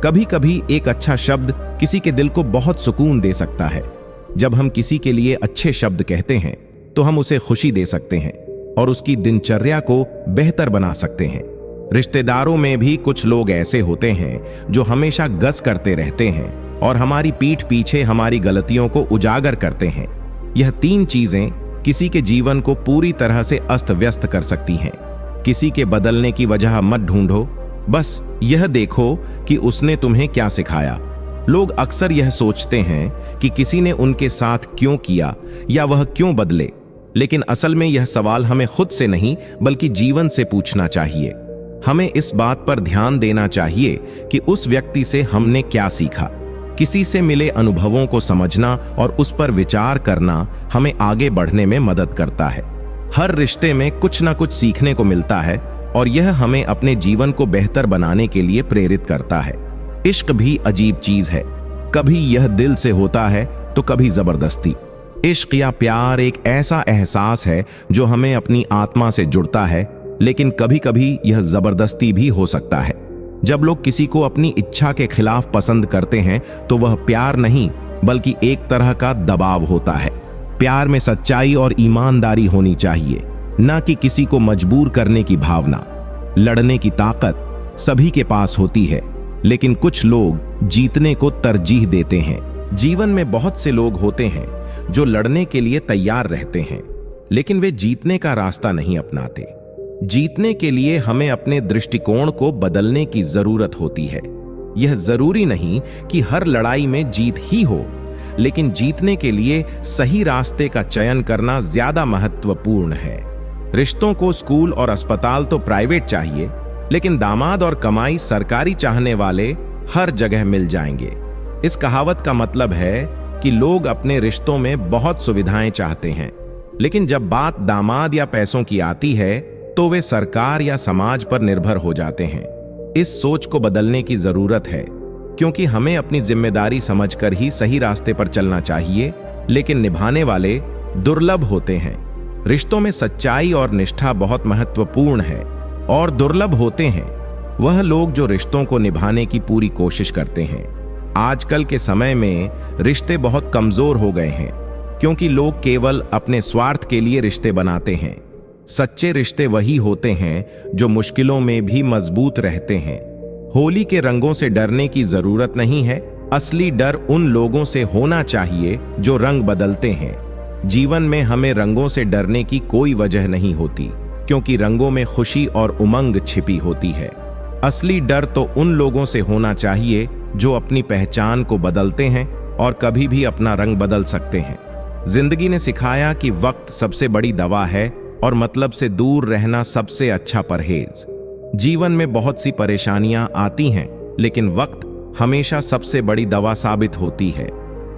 कभी कभी एक अच्छा शब्द किसी के दिल को बहुत सुकून दे सकता है। जब हम किसी के लिए अच्छे शब्द कहते हैं तो हम उसे खुशी दे सकते हैं और उसकी दिनचर्या को बेहतर बना सकते हैं। रिश्तेदारों में भी कुछ लोग ऐसे होते हैं जो हमेशा गस करते रहते हैं और हमारी पीठ पीछे हमारी गलतियों को उजागर करते हैं। यह 3 चीजें किसी के जीवन को पूरी तरह से अस्त व्यस्त कर सकती हैं। किसी के बदलने की वजह मत ढूंढो, बस यह देखो कि उसने तुम्हें क्या सिखाया। लोग अक्सर यह सोचते हैं कि किसी ने उनके साथ क्यों किया या वह क्यों बदले, लेकिन असल में यह सवाल हमें खुद से नहीं बल्कि जीवन से पूछना चाहिए। हमें इस बात पर ध्यान देना चाहिए कि उस व्यक्ति से हमने क्या सीखा। किसी से मिले अनुभवों को समझना और उस पर विचार करना हमें आगे बढ़ने में मदद करता है। हर रिश्ते में कुछ ना कुछ सीखने को मिलता है और यह हमें अपने जीवन को बेहतर बनाने के लिए प्रेरित करता है। इश्क भी अजीब चीज है, कभी यह दिल से होता है तो कभी जबरदस्ती। इश्क या प्यार एक ऐसा एहसास है जो हमें अपनी आत्मा से जुड़ता है, लेकिन कभी कभी यह जबरदस्ती भी हो सकता है। जब लोग किसी को अपनी इच्छा के खिलाफ पसंद करते हैं तो वह प्यार नहीं बल्कि एक तरह का दबाव होता है। प्यार में सच्चाई और ईमानदारी होनी चाहिए, न कि किसी को मजबूर करने की भावना। लड़ने की ताकत सभी के पास होती है, लेकिन कुछ लोग जीतने को तरजीह देते हैं। जीवन में बहुत से लोग होते हैं जो लड़ने के लिए तैयार रहते हैं, लेकिन वे जीतने का रास्ता नहीं अपनाते। जीतने के लिए हमें अपने दृष्टिकोण को बदलने की जरूरत होती है। यह जरूरी नहीं कि हर लड़ाई में जीत ही हो, लेकिन जीतने के लिए सही रास्ते का चयन करना ज्यादा महत्वपूर्ण है। रिश्तों को स्कूल और अस्पताल तो प्राइवेट चाहिए, लेकिन दामाद और कमाई सरकारी चाहने वाले हर जगह मिल जाएंगे। इस कहावत का मतलब है कि लोग अपने रिश्तों में बहुत सुविधाएं चाहते हैं, लेकिन जब बात दामाद या पैसों की आती है तो वे सरकार या समाज पर निर्भर हो जाते हैं। इस सोच को बदलने की जरूरत है, क्योंकि हमें अपनी जिम्मेदारी समझकर ही सही रास्ते पर चलना चाहिए, लेकिन निभाने वाले दुर्लभ होते हैं। रिश्तों में सच्चाई और निष्ठा बहुत महत्वपूर्ण है और दुर्लभ होते हैं वह लोग जो रिश्तों को निभाने की पूरी कोशिश करते हैं। आजकल के समय में रिश्ते बहुत कमजोर हो गए हैं, क्योंकि लोग केवल अपने स्वार्थ के लिए रिश्ते बनाते हैं। सच्चे रिश्ते वही होते हैं जो मुश्किलों में भी मजबूत रहते हैं। होली के रंगों से डरने की जरूरत नहीं है, असली डर उन लोगों से होना चाहिए जो रंग बदलते हैं। जीवन में हमें रंगों से डरने की कोई वजह नहीं होती, क्योंकि रंगों में खुशी और उमंग छिपी होती है। असली डर तो उन लोगों से होना चाहिए जो अपनी पहचान को बदलते हैं और कभी भी अपना रंग बदल सकते हैं। जिंदगी ने सिखाया कि वक्त सबसे बड़ी दवा है और मतलब से दूर रहना सबसे अच्छा परहेज। जीवन में बहुत सी परेशानियां आती हैं, लेकिन वक्त हमेशा सबसे बड़ी दवा साबित होती है।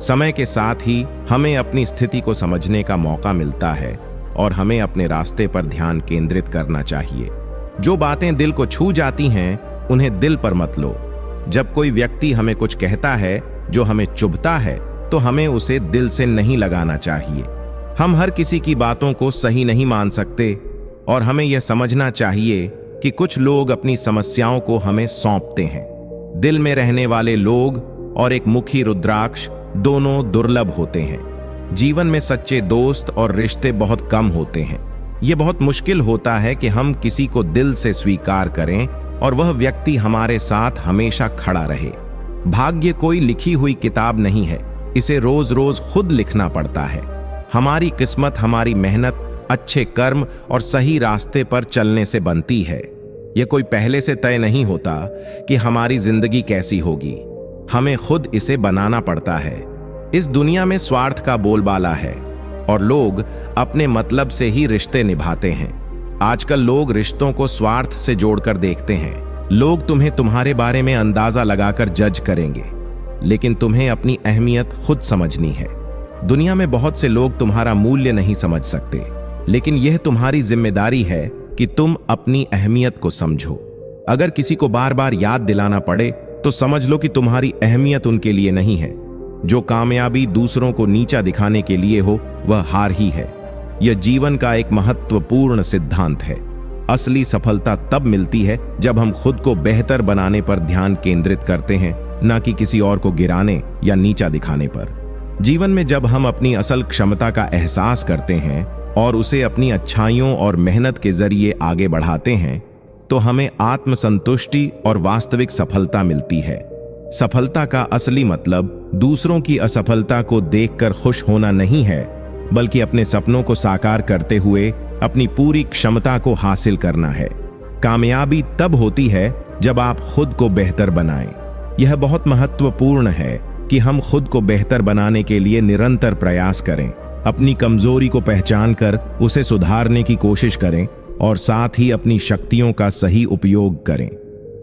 समय के साथ ही हमें अपनी स्थिति को समझने का मौका मिलता है और हमें अपने रास्ते पर ध्यान केंद्रित करना चाहिए। जो बातें दिल को छू जाती हैं, उन्हें दिल पर मत लो। जब कोई व्यक्ति हमें कुछ कहता है जो हमें चुभता है, तो हमें उसे दिल से नहीं लगाना चाहिए। हम हर किसी की बातों को सही नहीं मान सकते और हमें यह समझना चाहिए कि कुछ लोग अपनी समस्याओं को हमें सौंपते हैं। दिल में रहने वाले लोग और एक मुखी रुद्राक्ष दोनों दुर्लभ होते हैं। जीवन में सच्चे दोस्त और रिश्ते बहुत कम होते हैं। यह बहुत मुश्किल होता है कि हम किसी को दिल से स्वीकार करें और वह व्यक्ति हमारे साथ हमेशा खड़ा रहे। भाग्य कोई लिखी हुई किताब नहीं है, इसे रोज रोज खुद लिखना पड़ता है। हमारी किस्मत हमारी मेहनत, अच्छे कर्म और सही रास्ते पर चलने से बनती है। यह कोई पहले से तय नहीं होता कि हमारी जिंदगी कैसी होगी, हमें खुद इसे बनाना पड़ता है। इस दुनिया में स्वार्थ का बोलबाला है और लोग अपने मतलब से ही रिश्ते निभाते हैं। आजकल लोग रिश्तों को स्वार्थ से जोड़कर देखते हैं। लोग तुम्हें तुम्हारे बारे में अंदाजा लगाकर जज करेंगे, लेकिन तुम्हें अपनी अहमियत खुद समझनी है। दुनिया में बहुत से लोग तुम्हारा मूल्य नहीं समझ सकते, लेकिन यह तुम्हारी जिम्मेदारी है कि तुम अपनी अहमियत को समझो। अगर किसी को बार बार याद दिलाना पड़े तो समझ लो कि तुम्हारी अहमियत उनके लिए नहीं है। जो कामयाबी दूसरों को नीचा दिखाने के लिए हो, वह हार ही है। यह जीवन का एक महत्वपूर्ण सिद्धांत है। असली सफलता तब मिलती है जब हम खुद को बेहतर बनाने पर ध्यान केंद्रित करते हैं, न कि किसी और को गिराने या नीचा दिखाने पर। जीवन में जब हम अपनी असल क्षमता का एहसास करते हैं और उसे अपनी अच्छाइयों और मेहनत के जरिए आगे बढ़ाते हैं, तो हमें आत्मसंतुष्टि और वास्तविक सफलता मिलती है। सफलता का असली मतलब दूसरों की असफलता को देखकर खुश होना नहीं है, बल्कि अपने सपनों को साकार करते हुए अपनी पूरी क्षमता को हासिल करना है। कामयाबी तब होती है जब आप खुद को बेहतर बनाएं। यह बहुत महत्वपूर्ण है कि हम खुद को बेहतर बनाने के लिए निरंतर प्रयास करें, अपनी कमजोरी को पहचान कर उसे सुधारने की कोशिश करें और साथ ही अपनी शक्तियों का सही उपयोग करें।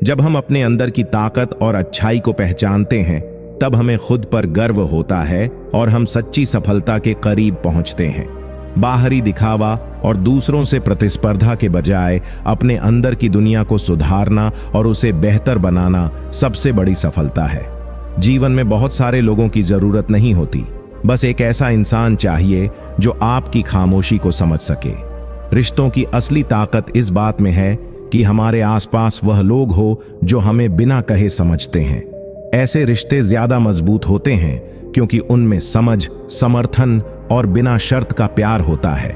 जब हम अपने अंदर की ताकत और अच्छाई को पहचानते हैं, तब हमें खुद पर गर्व होता है और हम सच्ची सफलता के करीब पहुंचते हैं। बाहरी दिखावा और दूसरों से प्रतिस्पर्धा के बजाय अपने अंदर की दुनिया को सुधारना और उसे बेहतर बनाना सबसे बड़ी सफलता है। जीवन में बहुत सारे लोगों की जरूरत नहीं होती, बस एक ऐसा इंसान चाहिए जो आपकी खामोशी को समझ सके। रिश्तों की असली ताकत इस बात में है कि हमारे आसपास वह लोग हो जो हमें बिना कहे समझते हैं। ऐसे रिश्ते ज्यादा मजबूत होते हैं क्योंकि उनमें समझ, समर्थन और बिना शर्त का प्यार होता है।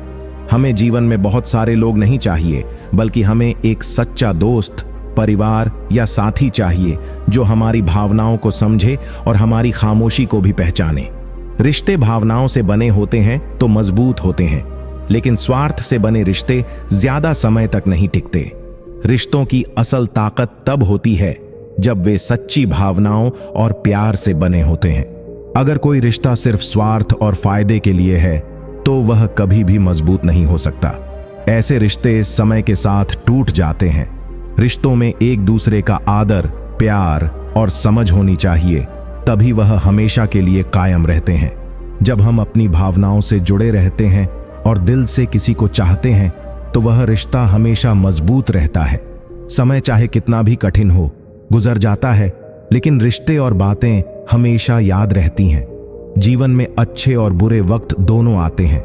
हमें जीवन में बहुत सारे लोग नहीं चाहिए, बल्कि हमें एक सच्चा दोस्त, परिवार या साथी चाहिए जो हमारी भावनाओं को समझे और हमारी खामोशी को भी पहचाने। रिश्ते भावनाओं से बने होते हैं तो मजबूत होते हैं, लेकिन स्वार्थ से बने रिश्ते ज्यादा समय तक नहीं टिकते। रिश्तों की असल ताकत तब होती है जब वे सच्ची भावनाओं और प्यार से बने होते हैं। अगर कोई रिश्ता सिर्फ स्वार्थ और फायदे के लिए है तो वह कभी भी मजबूत नहीं हो सकता। ऐसे रिश्ते समय के साथ टूट जाते हैं। रिश्तों में एक दूसरे का आदर, प्यार और समझ होनी चाहिए, तभी वह हमेशा के लिए कायम रहते हैं। जब हम अपनी भावनाओं से जुड़े रहते हैं और दिल से किसी को चाहते हैं तो वह रिश्ता हमेशा मजबूत रहता है। समय चाहे कितना भी कठिन हो, गुजर जाता है, लेकिन रिश्ते और बातें हमेशा याद रहती हैं। जीवन में अच्छे और बुरे वक्त दोनों आते हैं,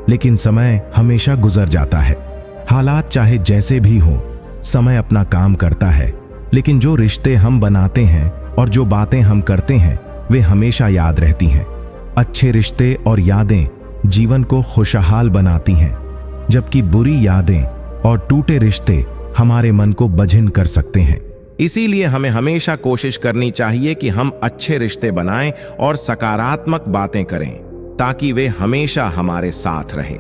लेकिन समय हमेशा गुजर जाता है। हालात चाहे जैसे भी हो, समय अपना काम करता है, लेकिन जो रिश्ते हम बनाते हैं और जो बातें हम करते हैं वे हमेशा याद रहती हैं। अच्छे रिश्ते और यादें जीवन को खुशहाल बनाती हैं, जबकि बुरी यादें और टूटे रिश्ते हमारे मन को बझिन कर सकते हैं। इसीलिए हमें हमेशा कोशिश करनी चाहिए कि हम अच्छे रिश्ते बनाएं और सकारात्मक बातें करें, ताकि वे हमेशा हमारे साथ रहे।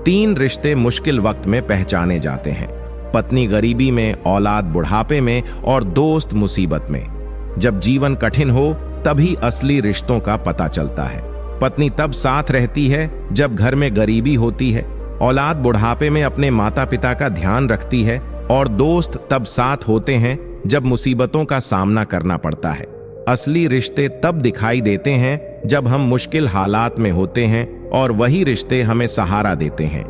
3 रिश्ते मुश्किल वक्त में पहचाने जाते हैं: पत्नी गरीबी में, औलाद बुढ़ापे में और दोस्त मुसीबत में। जब जीवन कठिन हो तभी असली रिश्तों का पता चलता है। पत्नी तब साथ रहती है जब घर में गरीबी होती है, औलाद बुढ़ापे में अपने माता पिता का ध्यान रखती है और दोस्त तब साथ होते हैं जब मुसीबतों का सामना करना पड़ता है। असली रिश्ते तब दिखाई देते हैं जब हम मुश्किल हालात में होते हैं और वही रिश्ते हमें सहारा देते हैं।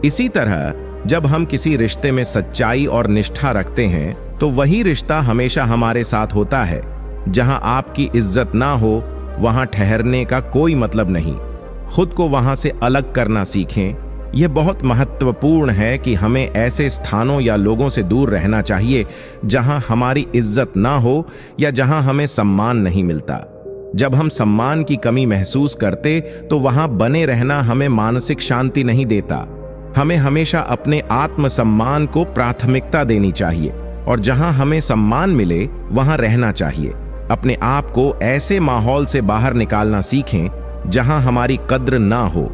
इसी तरह जब हम किसी रिश्ते में सच्चाई और निष्ठा रखते हैं तो वही रिश्ता हमेशा हमारे साथ होता है। जहां आपकी इज्जत ना हो वहां ठहरने का कोई मतलब नहीं। खुद को वहां से अलग करना सीखें। यह बहुत महत्वपूर्ण है कि हमें ऐसे स्थानों या लोगों से दूर रहना चाहिए जहां हमारी इज्जत ना हो या जहां हमें सम्मान नहीं मिलता। जब हम सम्मान की कमी महसूस करते तो वहां बने रहना हमें मानसिक शांति नहीं देता। हमें हमेशा अपने आत्मसम्मान को प्राथमिकता देनी चाहिए और जहां हमें सम्मान मिले वहां रहना चाहिए। अपने आप को ऐसे माहौल से बाहर निकालना सीखें जहां हमारी कद्र ना हो।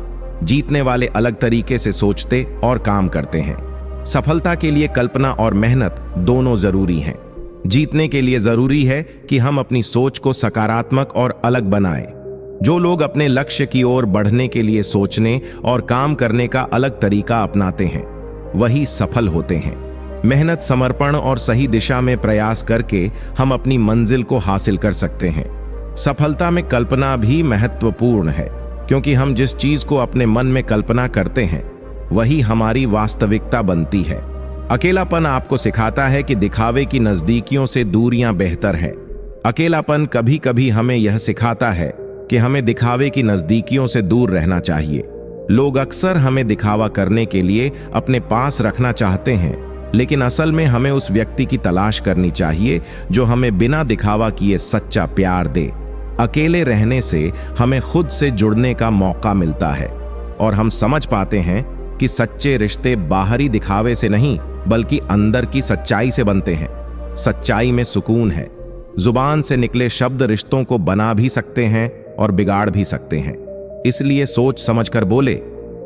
जीतने वाले अलग तरीके से सोचते और काम करते हैं। सफलता के लिए कल्पना और मेहनत दोनों जरूरी हैं। जीतने के लिए जरूरी है कि हम अपनी सोच को सकारात्मक और अलग बनाएं। जो लोग अपने लक्ष्य की ओर बढ़ने के लिए सोचने और काम करने का अलग तरीका अपनाते हैं वही सफल होते हैं। मेहनत, समर्पण और सही दिशा में प्रयास करके हम अपनी मंजिल को हासिल कर सकते हैं। सफलता में कल्पना भी महत्वपूर्ण है, क्योंकि हम जिस चीज को अपने मन में कल्पना करते हैं वही हमारी वास्तविकता बनती है। अकेलापन आपको सिखाता है कि दिखावे की नजदीकियों से दूरियां बेहतर है। अकेलापन कभी कभी हमें यह सिखाता है कि हमें दिखावे की नजदीकियों से दूर रहना चाहिए। लोग अक्सर हमें दिखावा करने के लिए अपने पास रखना चाहते हैं, लेकिन असल में हमें उस व्यक्ति की तलाश करनी चाहिए जो हमें बिना दिखावा किए सच्चा प्यार दे। अकेले रहने से हमें खुद से जुड़ने का मौका मिलता है और हम समझ पाते हैं कि सच्चे रिश्ते बाहरी दिखावे से नहीं बल्कि अंदर की सच्चाई से बनते हैं। सच्चाई में सुकून है। जुबान से निकले शब्द रिश्तों को बना भी सकते हैं और बिगाड़ भी सकते हैं, इसलिए सोच समझकर बोले।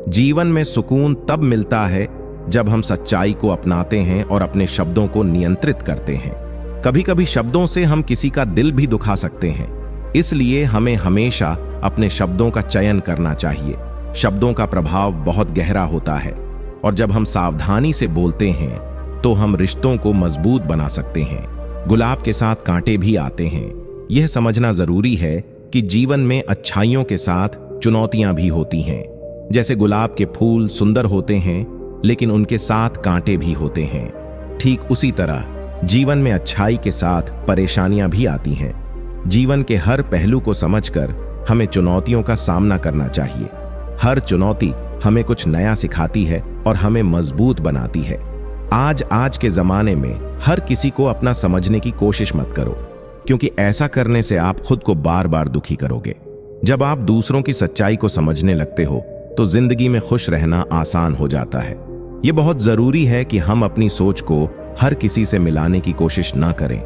जीवन में सुकून तब मिलता है जब हम सच्चाई को अपनाते हैं और अपने शब्दों को नियंत्रित करते हैं। कभी कभी शब्दों से हम किसी का दिल भी दुखा सकते हैं, इसलिए हमें हमेशा अपने शब्दों का चयन करना चाहिए। शब्दों का प्रभाव बहुत गहरा होता है और जब हम सावधानी से बोलते हैं तो हम रिश्तों को मजबूत बना सकते हैं। गुलाब के साथ कांटे भी आते हैं। यह समझना जरूरी है कि जीवन में अच्छाइयों के साथ चुनौतियां भी होती हैं। जैसे गुलाब के फूल सुंदर होते हैं, लेकिन उनके साथ कांटे भी होते हैं। ठीक उसी तरह जीवन में अच्छाई के साथ परेशानियां भी आती हैं। जीवन के हर पहलू को समझकर हमें चुनौतियों का सामना करना चाहिए। हर चुनौती हमें कुछ नया सिखाती है और हमें मजबूत बनाती है। आज के जमाने में हर किसी को अपना समझने की कोशिश मत करो, क्योंकि ऐसा करने से आप खुद को बार बार दुखी करोगे। जब आप दूसरों की सच्चाई को समझने लगते हो तो जिंदगी में खुश रहना आसान हो जाता है। ये बहुत जरूरी है कि हम अपनी सोच को हर किसी से मिलाने की कोशिश ना करें,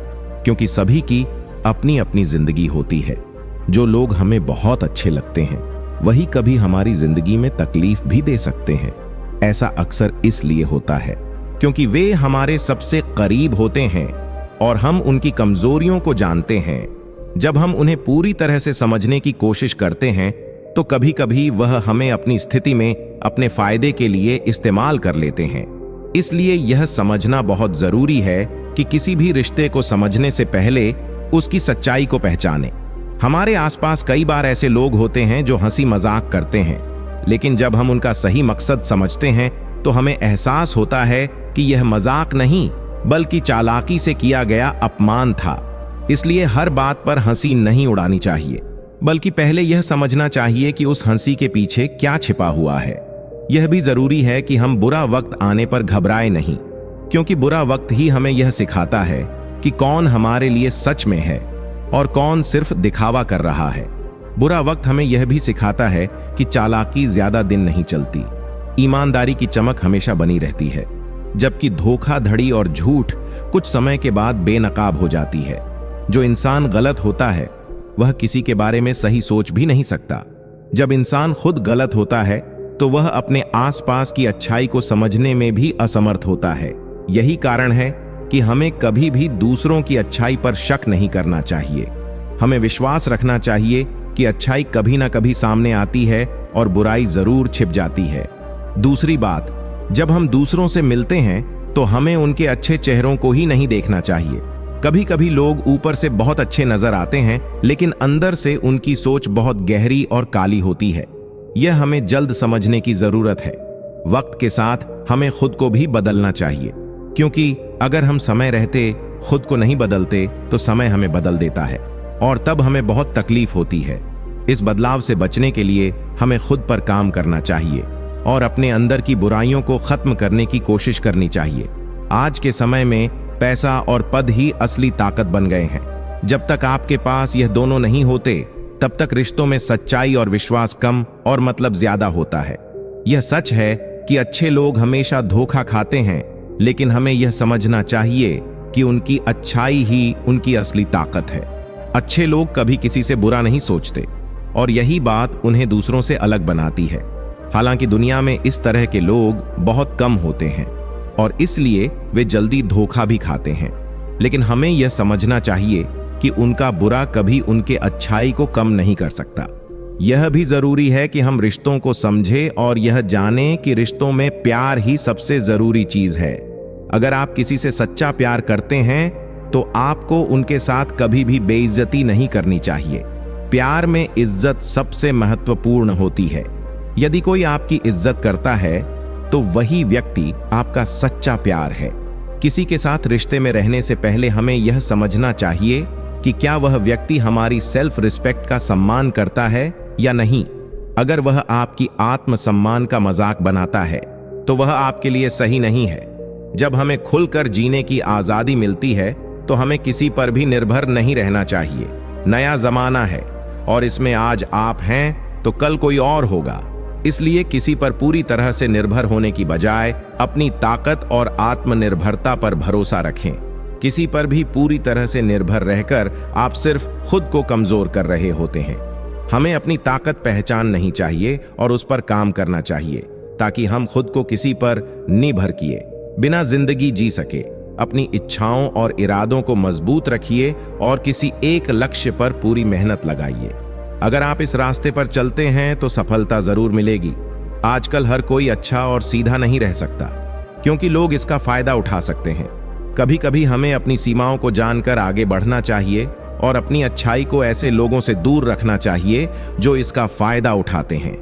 क्योंकि सभी की अपनी अपनी जिंदगी होती है। जो लोग हमें बहुत अच्छे लगते हैं वही कभी हमारी जिंदगी में तकलीफ भी दे सकते हैं। ऐसा अक्सर इसलिए होता है क्योंकि वे हमारे सबसे करीब होते हैं और हम उनकी कमजोरियों को जानते हैं। जब हम उन्हें पूरी तरह से समझने की कोशिश करते हैं तो कभी कभी वह हमें अपनी स्थिति में अपने फायदे के लिए इस्तेमाल कर लेते हैं। इसलिए यह समझना बहुत जरूरी है कि किसी भी रिश्ते को समझने से पहले उसकी सच्चाई को पहचानें। हमारे आसपास कई बार ऐसे लोग होते हैं जो हंसी मजाक करते हैं, लेकिन जब हम उनका सही मकसद समझते हैं तो हमें एहसास होता है कि यह मजाक नहीं बल्कि चालाकी से किया गया अपमान था। इसलिए हर बात पर हंसी नहीं उड़ानी चाहिए, बल्कि पहले यह समझना चाहिए कि उस हंसी के पीछे क्या छिपा हुआ है। यह भी जरूरी है कि हम बुरा वक्त आने पर घबराएं नहीं, क्योंकि बुरा वक्त ही हमें यह सिखाता है कि कौन हमारे लिए सच में है और कौन सिर्फ दिखावा कर रहा है। बुरा वक्त हमें यह भी सिखाता है कि चालाकी ज्यादा दिन नहीं चलती, ईमानदारी की चमक हमेशा बनी रहती है, जबकि धोखाधड़ी और झूठ कुछ समय के बाद बेनकाब हो जाती है। जो इंसान गलत होता है वह किसी के बारे में सही सोच भी नहीं सकता। जब इंसान खुद गलत होता है तो वह अपने आसपास की अच्छाई को समझने में भी असमर्थ होता है। यही कारण है कि हमें कभी भी दूसरों की अच्छाई पर शक नहीं करना चाहिए। हमें विश्वास रखना चाहिए कि अच्छाई कभी ना कभी सामने आती है और बुराई जरूर छिप जाती है। दूसरी बात, जब हम दूसरों से मिलते हैं तो हमें उनके अच्छे चेहरों को ही नहीं देखना चाहिए। कभी कभी लोग ऊपर से बहुत अच्छे नजर आते हैं, लेकिन अंदर से उनकी सोच बहुत गहरी और काली होती है। यह हमें जल्द समझने की जरूरत है। वक्त के साथ हमें खुद को भी बदलना चाहिए, क्योंकि अगर हम समय रहते खुद को नहीं बदलते तो समय हमें बदल देता है और तब हमें बहुत तकलीफ होती है। इस बदलाव से बचने के लिए हमें खुद पर काम करना चाहिए और अपने अंदर की बुराइयों को खत्म करने की कोशिश करनी चाहिए। आज के समय में पैसा और पद ही असली ताकत बन गए हैं। जब तक आपके पास यह दोनों नहीं होते तब तक रिश्तों में सच्चाई और विश्वास कम और मतलब ज्यादा होता है। यह सच है कि अच्छे लोग हमेशा धोखा खाते हैं, लेकिन हमें यह समझना चाहिए कि उनकी अच्छाई ही उनकी असली ताकत है। अच्छे लोग कभी किसी से बुरा नहीं सोचते और यही बात उन्हें दूसरों से अलग बनाती है। हालांकि दुनिया में इस तरह के लोग बहुत कम होते हैं और इसलिए वे जल्दी धोखा भी खाते हैं, लेकिन हमें यह समझना चाहिए कि उनका बुरा कभी उनके अच्छाई को कम नहीं कर सकता। यह भी जरूरी है कि हम रिश्तों को समझें और यह जानें कि रिश्तों में प्यार ही सबसे जरूरी चीज है। अगर आप किसी से सच्चा प्यार करते हैं तो आपको उनके साथ कभी भी बेइज्जती नहीं करनी चाहिए। प्यार में इज्जत सबसे महत्वपूर्ण होती है। यदि कोई आपकी इज्जत करता है तो वही व्यक्ति आपका सच्चा प्यार है। किसी के साथ रिश्ते में रहने से पहले हमें यह समझना चाहिए कि क्या वह व्यक्ति हमारी सेल्फ रिस्पेक्ट का सम्मान करता है या नहीं। अगर वह आपकी आत्मसम्मान का मजाक बनाता है तो वह आपके लिए सही नहीं है। जब हमें खुलकर जीने की आजादी मिलती है तो हमें किसी पर भी निर्भर नहीं रहना चाहिए। नया जमाना है और इसमें आज आप हैं तो कल कोई और होगा। इसलिए किसी पर पूरी तरह से निर्भर होने की बजाय अपनी ताकत और आत्मनिर्भरता पर भरोसा रखें। किसी पर भी पूरी तरह से निर्भर रहकर आप सिर्फ खुद को कमजोर कर रहे होते हैं। हमें अपनी ताकत पहचाननी चाहिए और उस पर काम करना चाहिए ताकि हम खुद को किसी पर निर्भर किए बिना जिंदगी जी सके। अपनी इच्छाओं और इरादों को मजबूत रखिए और किसी एक लक्ष्य पर पूरी मेहनत लगाइए। अगर आप इस रास्ते पर चलते हैं तो सफलता जरूर मिलेगी। आजकल हर कोई अच्छा और सीधा नहीं रह सकता, क्योंकि लोग इसका फायदा उठा सकते हैं। कभी कभी हमें अपनी सीमाओं को जानकर आगे बढ़ना चाहिए और अपनी अच्छाई को ऐसे लोगों से दूर रखना चाहिए जो इसका फायदा उठाते हैं।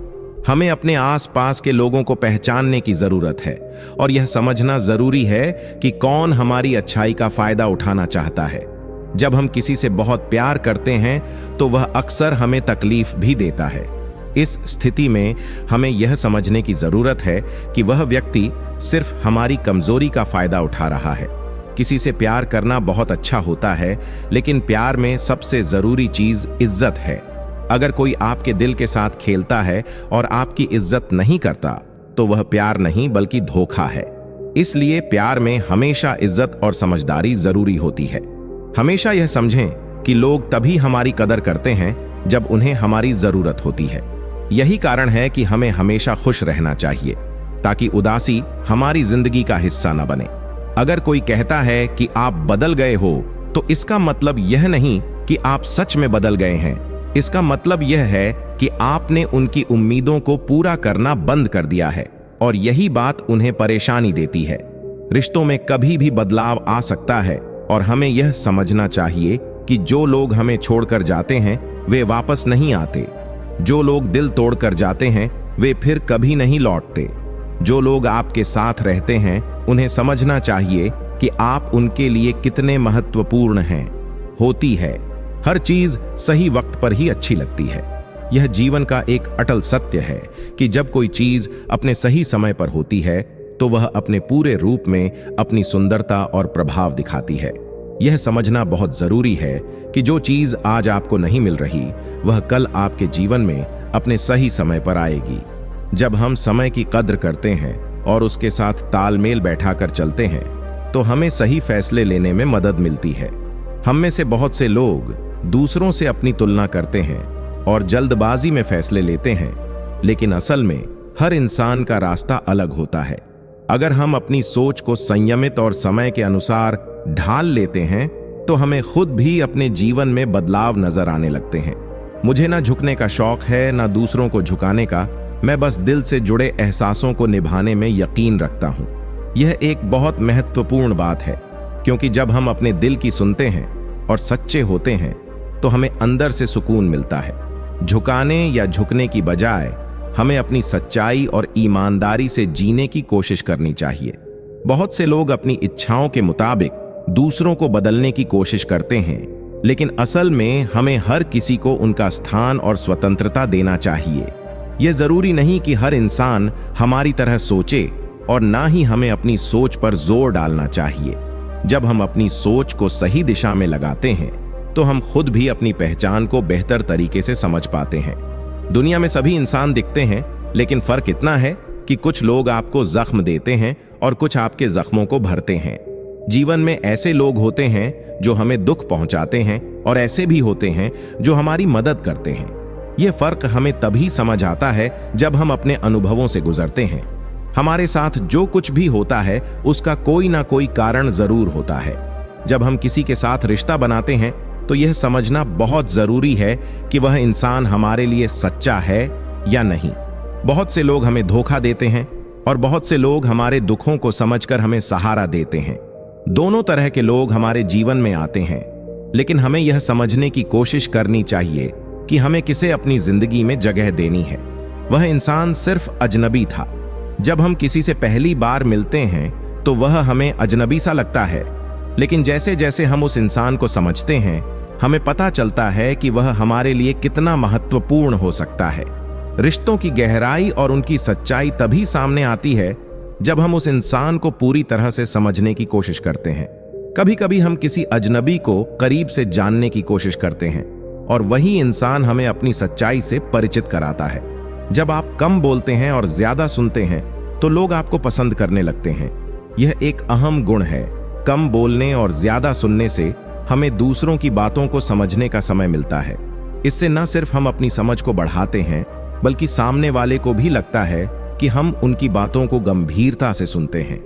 हमें अपने आसपास के लोगों को पहचानने की जरूरत है और यह समझना जरूरी है कि कौन हमारी अच्छाई का फायदा उठाना चाहता है। जब हम किसी से बहुत प्यार करते हैं तो वह अक्सर हमें तकलीफ भी देता है। इस स्थिति में हमें यह समझने की जरूरत है कि वह व्यक्ति सिर्फ हमारी कमजोरी का फायदा उठा रहा है। किसी से प्यार करना बहुत अच्छा होता है, लेकिन प्यार में सबसे जरूरी चीज इज्जत है। अगर कोई आपके दिल के साथ खेलता है और आपकी इज्जत नहीं करता तो वह प्यार नहीं बल्कि धोखा है। इसलिए प्यार में हमेशा इज्जत और समझदारी जरूरी होती है। हमेशा यह समझें कि लोग तभी हमारी कदर करते हैं जब उन्हें हमारी जरूरत होती है। यही कारण है कि हमें हमेशा खुश रहना चाहिए ताकि उदासी हमारी जिंदगी का हिस्सा न बने। अगर कोई कहता है कि आप बदल गए हो तो इसका मतलब यह नहीं कि आप सच में बदल गए हैं। इसका मतलब यह है कि आपने उनकी उम्मीदों को पूरा करना बंद कर दिया है और यही बात उन्हें परेशानी देती है। रिश्तों में कभी भी बदलाव आ सकता है और हमें यह समझना चाहिए कि जो लोग हमें छोड़कर जाते हैं वे वापस नहीं आते। जो लोग दिल तोड़कर जाते हैं वे फिर कभी नहीं लौटते। जो लोग आपके साथ रहते हैं उन्हें समझना चाहिए कि आप उनके लिए कितने महत्वपूर्ण हैं। होती है, हर चीज सही वक्त पर ही अच्छी लगती है। यह जीवन का एक अटल सत्य है कि जब कोई चीज अपने सही समय पर होती है तो वह अपने पूरे रूप में अपनी सुंदरता और प्रभाव दिखाती है। यह समझना बहुत जरूरी है कि जो चीज आज आपको नहीं मिल रही वह कल आपके जीवन में अपने सही समय पर आएगी। जब हम समय की कद्र करते हैं और उसके साथ तालमेल बैठाकर चलते हैं तो हमें सही फैसले लेने में मदद मिलती है। हम में से बहुत से लोग दूसरों से अपनी तुलना करते हैं और जल्दबाजी में फैसले लेते हैं, लेकिन असल में हर इंसान का रास्ता अलग होता है। अगर हम अपनी सोच को संयमित और समय के अनुसार ढाल लेते हैं तो हमें खुद भी अपने जीवन में बदलाव नजर आने लगते हैं। मुझे ना झुकने का शौक है ना दूसरों को झुकाने का। मैं बस दिल से जुड़े एहसासों को निभाने में यकीन रखता हूँ। यह एक बहुत महत्वपूर्ण बात है क्योंकि जब हम अपने दिल की सुनते हैं और सच्चे होते हैं तो हमें अंदर से सुकून मिलता है। झुकाने या झुकने की बजाय हमें अपनी सच्चाई और ईमानदारी से जीने की कोशिश करनी चाहिए। बहुत से लोग अपनी इच्छाओं के मुताबिक दूसरों को बदलने की कोशिश करते हैं, लेकिन असल में हमें हर किसी को उनका स्थान और स्वतंत्रता देना चाहिए। यह जरूरी नहीं कि हर इंसान हमारी तरह सोचे और ना ही हमें अपनी सोच पर जोर डालना चाहिए। जब हम अपनी सोच को सही दिशा में लगाते हैं तो हम खुद भी अपनी पहचान को बेहतर तरीके से समझ पाते हैं। दुनिया में सभी इंसान दिखते हैं, लेकिन फर्क इतना है कि कुछ लोग आपको जख्म देते हैं और कुछ आपके जख्मों को भरते हैं। जीवन में ऐसे लोग होते हैं जो हमें दुख पहुंचाते हैं और ऐसे भी होते हैं जो हमारी मदद करते हैं। यह फर्क हमें तभी समझ आता है जब हम अपने अनुभवों से गुजरते हैं। हमारे साथ जो कुछ भी होता है उसका कोई ना कोई कारण जरूर होता है। जब हम किसी के साथ रिश्ता बनाते हैं तो यह समझना बहुत जरूरी है कि वह इंसान हमारे लिए सच्चा है या नहीं। बहुत से लोग हमें धोखा देते हैं और बहुत से लोग हमारे दुखों को समझकर हमें सहारा देते हैं। दोनों तरह के लोग हमारे जीवन में आते हैं, लेकिन हमें यह समझने की कोशिश करनी चाहिए कि हमें किसे अपनी जिंदगी में जगह देनी है। वह इंसान सिर्फ अजनबी था। जब हम किसी से पहली बार मिलते हैं तो वह हमें अजनबी सा लगता है, लेकिन जैसे जैसे हम उस इंसान को समझते हैं हमें पता चलता है कि वह हमारे लिए कितना महत्वपूर्ण हो सकता है। रिश्तों की गहराई और उनकी सच्चाई तभी सामने आती है जब हम उस इंसान को पूरी तरह से समझने की कोशिश करते हैं। कभी कभी हम किसी अजनबी को करीब से जानने की कोशिश करते हैं और वही इंसान हमें अपनी सच्चाई से परिचित कराता है। जब आप कम बोलते हैं और ज्यादा सुनते हैं तो लोग आपको पसंद करने लगते हैं। यह एक अहम गुण है। कम बोलने और ज्यादा सुनने से हमें दूसरों की बातों को समझने का समय मिलता है। इससे न सिर्फ हम अपनी समझ को बढ़ाते हैं बल्कि सामने वाले को भी लगता है कि हम उनकी बातों को गंभीरता से सुनते हैं।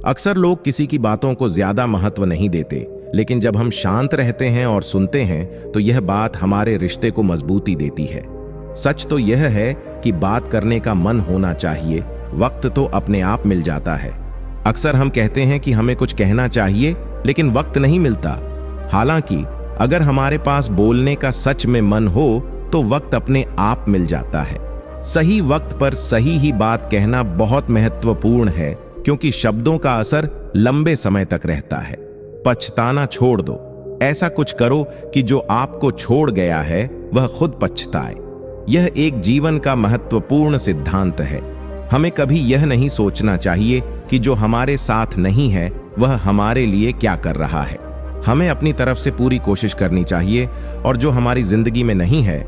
अक्सर लोग किसी की बातों को ज्यादा महत्व नहीं देते, लेकिन जब हम शांत रहते हैं और सुनते हैं तो यह बात हमारे रिश्ते को मजबूती देती है। सच तो यह है कि बात करने का मन होना चाहिए, वक्त तो अपने आप मिल जाता है। अक्सर हम कहते हैं कि हमें कुछ कहना चाहिए, लेकिन वक्त नहीं मिलता। हालांकि अगर हमारे पास बोलने का सच में मन हो तो वक्त अपने आप मिल जाता है। सही वक्त पर सही ही बात कहना बहुत महत्वपूर्ण है, क्योंकि शब्दों का असर लंबे समय तक रहता है। पछताना छोड़ दो। ऐसा कुछ करो कि जो आपको छोड़ गया है वह खुद पछताए। यह एक जीवन का महत्वपूर्ण सिद्धांत है। हमें कभी यह नहीं सोचना चाहिए कि जो हमारे साथ नहीं है वह हमारे लिए क्या कर रहा है। हमें अपनी तरफ से पूरी कोशिश करनी चाहिए और जो हमारी जिंदगी में नहीं है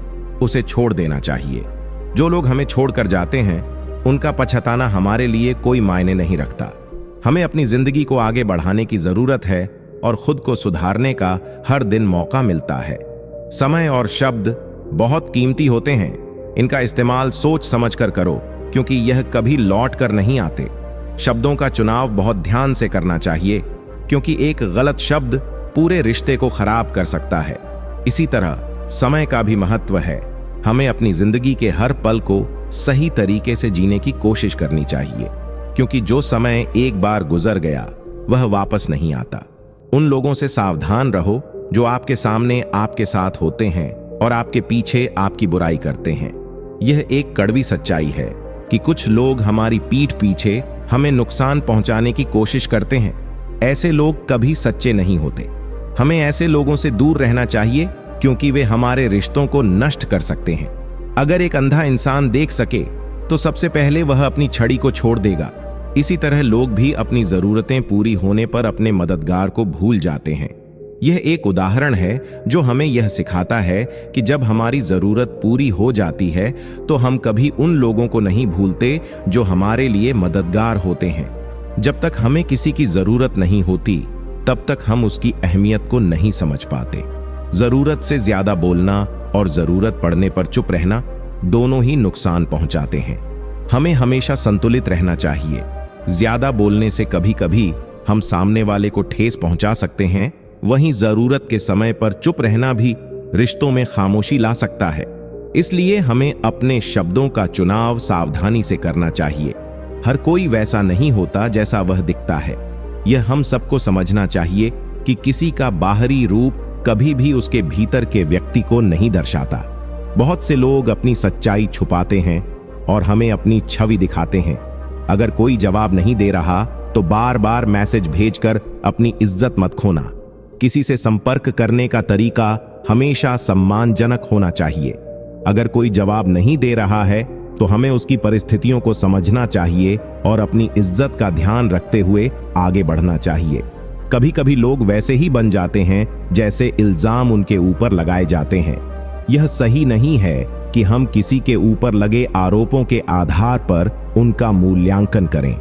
उसे छोड़ देना चाहिए। जो लोग हमें छोड़कर जाते हैं उनका पछताना हमारे लिए कोई मायने नहीं रखता। हमें अपनी जिंदगी को आगे बढ़ाने की जरूरत है और खुद को सुधारने का हर दिन मौका मिलता है। समय और शब्द बहुत कीमती होते हैं, इनका इस्तेमाल सोच समझकर करो, क्योंकि यह कभी लौट कर नहीं आते। शब्दों का चुनाव बहुत ध्यान से करना चाहिए, क्योंकि एक गलत शब्द पूरे रिश्ते को खराब कर सकता है। इसी तरह समय का भी महत्व है। हमें अपनी जिंदगी के हर पल को सही तरीके से जीने की कोशिश करनी चाहिए, क्योंकि जो समय एक बार गुजर गया वह वापस नहीं आता। उन लोगों से सावधान रहो जो आपके सामने आपके साथ होते हैं और आपके पीछे आपकी बुराई करते हैं। यह एक कड़वी सच्चाई है कि कुछ लोग हमारी पीठ पीछे हमें नुकसान पहुंचाने की कोशिश करते हैं। ऐसे लोग कभी सच्चे नहीं होते। हमें ऐसे लोगों से दूर रहना चाहिए, क्योंकि वे हमारे रिश्तों को नष्ट कर सकते हैं। अगर एक अंधा इंसान देख सके तो सबसे पहले वह अपनी छड़ी को छोड़ देगा। इसी तरह लोग भी अपनी जरूरतें पूरी होने पर अपने मददगार को भूल जाते हैं। यह एक उदाहरण है जो हमें यह सिखाता है कि जब हमारी जरूरत पूरी हो जाती है तो हम कभी उन लोगों को नहीं भूलते जो हमारे लिए मददगार होते हैं। जब तक हमें किसी की जरूरत नहीं होती तब तक हम उसकी अहमियत को नहीं समझ पाते। जरूरत से ज्यादा बोलना और जरूरत पड़ने पर चुप रहना दोनों ही नुकसान पहुंचाते हैं। हमें हमेशा संतुलित रहना चाहिए। ज्यादा बोलने से कभी कभी हम सामने वाले को ठेस पहुंचा सकते हैं, वहीं जरूरत के समय पर चुप रहना भी रिश्तों में खामोशी ला सकता है। इसलिए हमें अपने शब्दों का चुनाव सावधानी से करना चाहिए। हर कोई वैसा नहीं होता जैसा वह दिखता है। यह हम सबको समझना चाहिए कि किसी का बाहरी रूप कभी भी उसके भीतर के व्यक्ति को नहीं दर्शाता। बहुत से लोग अपनी सच्चाई छुपाते हैं और हमें अपनी छवि दिखाते हैं। अगर कोई जवाब नहीं दे रहा तो बार बार मैसेज भेजकर अपनी इज्जत मत खोना। किसी से संपर्क करने का तरीका हमेशा सम्मानजनक होना चाहिए। अगर कोई जवाब नहीं दे रहा है तो हमें उसकी परिस्थितियों को समझना चाहिए और अपनी इज्जत का ध्यान रखते हुए आगे बढ़ना चाहिए। कभी कभी लोग वैसे ही बन जाते हैं जैसे इल्जाम उनके ऊपर लगाए जाते हैं। यह सही नहीं है कि हम किसी के ऊपर लगे आरोपों के आधार पर उनका मूल्यांकन करें।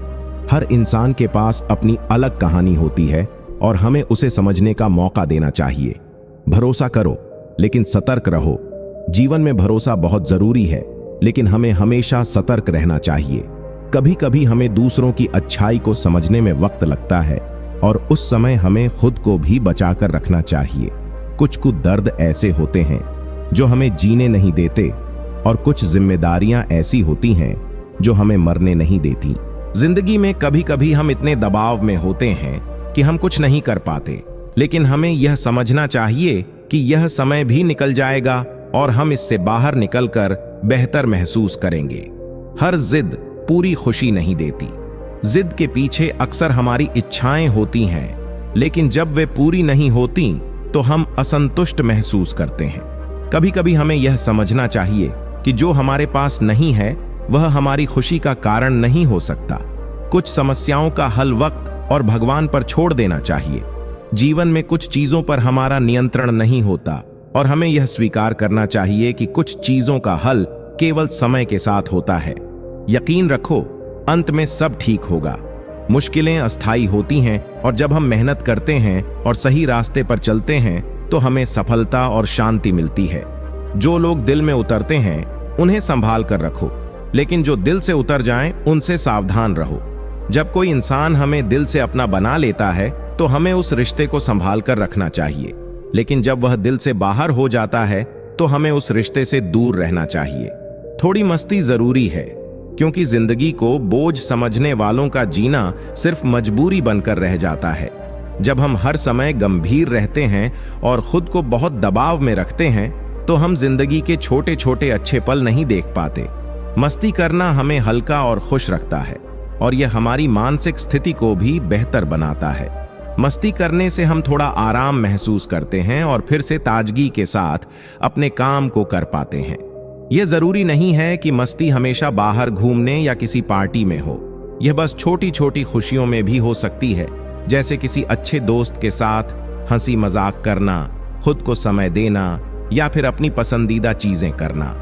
हर इंसान के पास अपनी अलग कहानी होती है और हमें उसे समझने का मौका देना चाहिए। भरोसा करो लेकिन सतर्क रहो। जीवन में भरोसा बहुत जरूरी है, लेकिन हमें हमेशा सतर्क रहना चाहिए। कभी कभी हमें दूसरों की अच्छाई को समझने में वक्त लगता है और उस समय हमें खुद को भी बचाकर रखना चाहिए। कुछ दर्द ऐसे होते हैं जो हमें जीने नहीं देते और कुछ जिम्मेदारियां ऐसी होती हैं जो हमें मरने नहीं देती। जिंदगी में कभी कभी हम इतने दबाव में होते हैं कि हम कुछ नहीं कर पाते, लेकिन हमें यह समझना चाहिए कि यह समय भी निकल जाएगा और हम इससे बाहर निकलकर बेहतर महसूस करेंगे। हर जिद पूरी खुशी नहीं देती। जिद के पीछे अक्सर हमारी इच्छाएं होती हैं, लेकिन जब वे पूरी नहीं होती तो हम असंतुष्ट महसूस करते हैं। कभी कभी हमें यह समझना चाहिए कि जो हमारे पास नहीं है वह हमारी खुशी का कारण नहीं हो सकता। कुछ समस्याओं का हल वक्त और भगवान पर छोड़ देना चाहिए। जीवन में कुछ चीजों पर हमारा नियंत्रण नहीं होता और हमें यह स्वीकार करना चाहिए कि कुछ चीजों का हल केवल समय के साथ होता है। यकीन रखो, अंत में सब ठीक होगा। मुश्किलें अस्थायी होती हैं और जब हम मेहनत करते हैं और सही रास्ते पर चलते हैं तो हमें सफलता और शांति मिलती है। जो लोग दिल में उतरते हैं उन्हें संभाल कर रखो, लेकिन जो दिल से उतर जाएं उनसे सावधान रहो। जब कोई इंसान हमें दिल से अपना बना लेता है तो हमें उस रिश्ते को संभाल कर रखना चाहिए, लेकिन जब वह दिल से बाहर हो जाता है तो हमें उस रिश्ते से दूर रहना चाहिए। थोड़ी मस्ती जरूरी है, क्योंकि जिंदगी को बोझ समझने वालों का जीना सिर्फ मजबूरी बनकर रह जाता है। जब हम हर समय गंभीर रहते हैं और खुद को बहुत दबाव में रखते हैं तो हम जिंदगी के छोटे छोटे अच्छे पल नहीं देख पाते। मस्ती करना हमें हल्का और खुश रखता है और यह हमारी मानसिक स्थिति को भी बेहतर बनाता है। मस्ती करने से हम थोड़ा आराम महसूस करते हैं और फिर से ताजगी के साथ अपने काम को कर पाते हैं। यह जरूरी नहीं है कि मस्ती हमेशा बाहर घूमने या किसी पार्टी में हो। यह बस छोटी छोटी खुशियों में भी हो सकती है, जैसे किसी अच्छे दोस्त के साथ हंसी मजाक करना, खुद को समय देना या फिर अपनी पसंदीदा चीजें करना।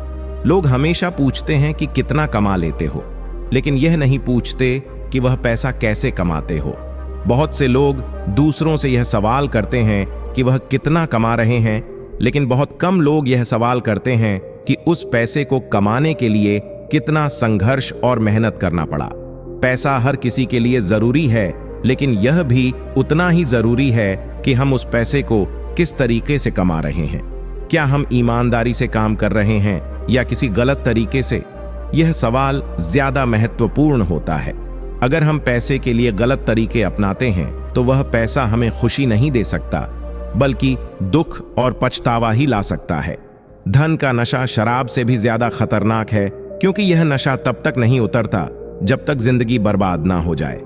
लोग हमेशा पूछते हैं कि कितना कमा लेते हो, लेकिन यह नहीं पूछते कि वह पैसा कैसे कमाते हो। बहुत से लोग दूसरों से यह सवाल करते हैं कि वह कितना कमा रहे हैं, लेकिन बहुत कम लोग यह सवाल करते हैं कि उस पैसे को कमाने के लिए कितना संघर्ष और मेहनत करना पड़ा। पैसा हर किसी के लिए जरूरी है, लेकिन यह भी उतना ही जरूरी है कि हम उस पैसे को किस तरीके से कमा रहे हैं। क्या हम ईमानदारी से काम कर रहे हैं या किसी गलत तरीके से? यह सवाल ज्यादा महत्वपूर्ण होता है। अगर हम पैसे के लिए गलत तरीके अपनाते हैं तो वह पैसा हमें खुशी नहीं दे सकता, बल्कि दुख और पछतावा ही ला सकता है। धन का नशा शराब से भी ज्यादा खतरनाक है, क्योंकि यह नशा तब तक नहीं उतरता जब तक जिंदगी बर्बाद ना हो जाए।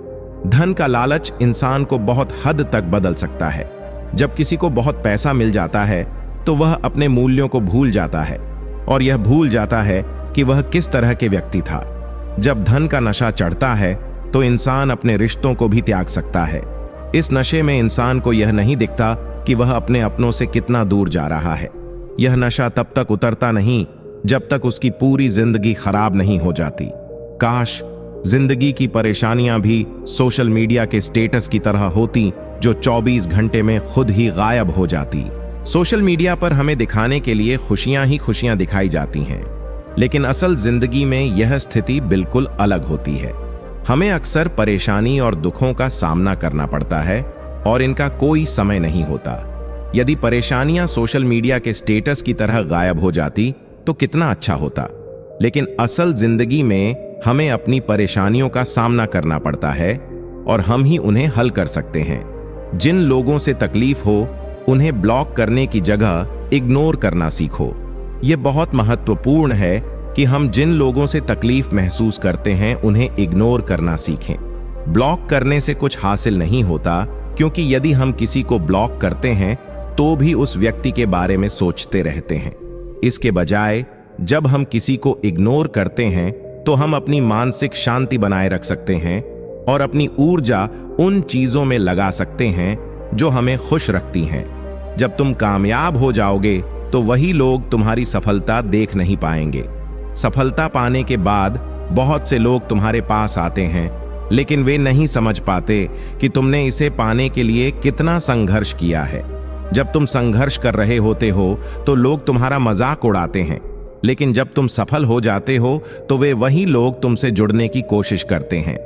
धन का लालच इंसान को बहुत हद तक बदल सकता है। जब किसी को बहुत पैसा मिल जाता है तो वह अपने मूल्यों को भूल जाता है और यह भूल जाता है कि वह किस तरह के व्यक्ति था। जब धन का नशा चढ़ता है तो इंसान अपने रिश्तों को भी त्याग सकता है। इस नशे में इंसान को यह नहीं दिखता कि वह अपने अपनों से कितना दूर जा रहा है। यह नशा तब तक उतरता नहीं जब तक उसकी पूरी जिंदगी खराब नहीं हो जाती। काश जिंदगी की परेशानियां भी सोशल मीडिया के स्टेटस की तरह होती, जो 24 घंटे में खुद ही गायब हो जाती। सोशल मीडिया पर हमें दिखाने के लिए खुशियां ही खुशियां दिखाई जाती हैं, लेकिन असल जिंदगी में यह स्थिति बिल्कुल अलग होती है। हमें अक्सर परेशानी और दुखों का सामना करना पड़ता है और इनका कोई समय नहीं होता। यदि परेशानियां सोशल मीडिया के स्टेटस की तरह गायब हो जाती तो कितना अच्छा होता, लेकिन असल जिंदगी में हमें अपनी परेशानियों का सामना करना पड़ता है और हम ही उन्हें हल कर सकते हैं। जिन लोगों से तकलीफ हो उन्हें ब्लॉक करने की जगह इग्नोर करना सीखो। यह बहुत महत्वपूर्ण है कि हम जिन लोगों से तकलीफ महसूस करते हैं उन्हें इग्नोर करना सीखें। ब्लॉक करने से कुछ हासिल नहीं होता, क्योंकि यदि हम किसी को ब्लॉक करते हैं तो भी उस व्यक्ति के बारे में सोचते रहते हैं। इसके बजाय जब हम किसी को इग्नोर करते हैं तो हम अपनी मानसिक शांति बनाए रख सकते हैं और अपनी ऊर्जा उन चीजों में लगा सकते हैं जो हमें खुश रखती हैं। जब तुम कामयाब हो जाओगे तो वही लोग तुम्हारी सफलता देख नहीं पाएंगे। सफलता पाने के बाद बहुत से लोग तुम्हारे पास आते हैं, लेकिन वे नहीं समझ पाते कि तुमने इसे पाने के लिए कितना संघर्ष किया है। जब तुम संघर्ष कर रहे होते हो तो लोग तुम्हारा मजाक उड़ाते हैं, लेकिन जब तुम सफल हो जाते हो तो वे वही लोग तुमसे जुड़ने की कोशिश करते हैं।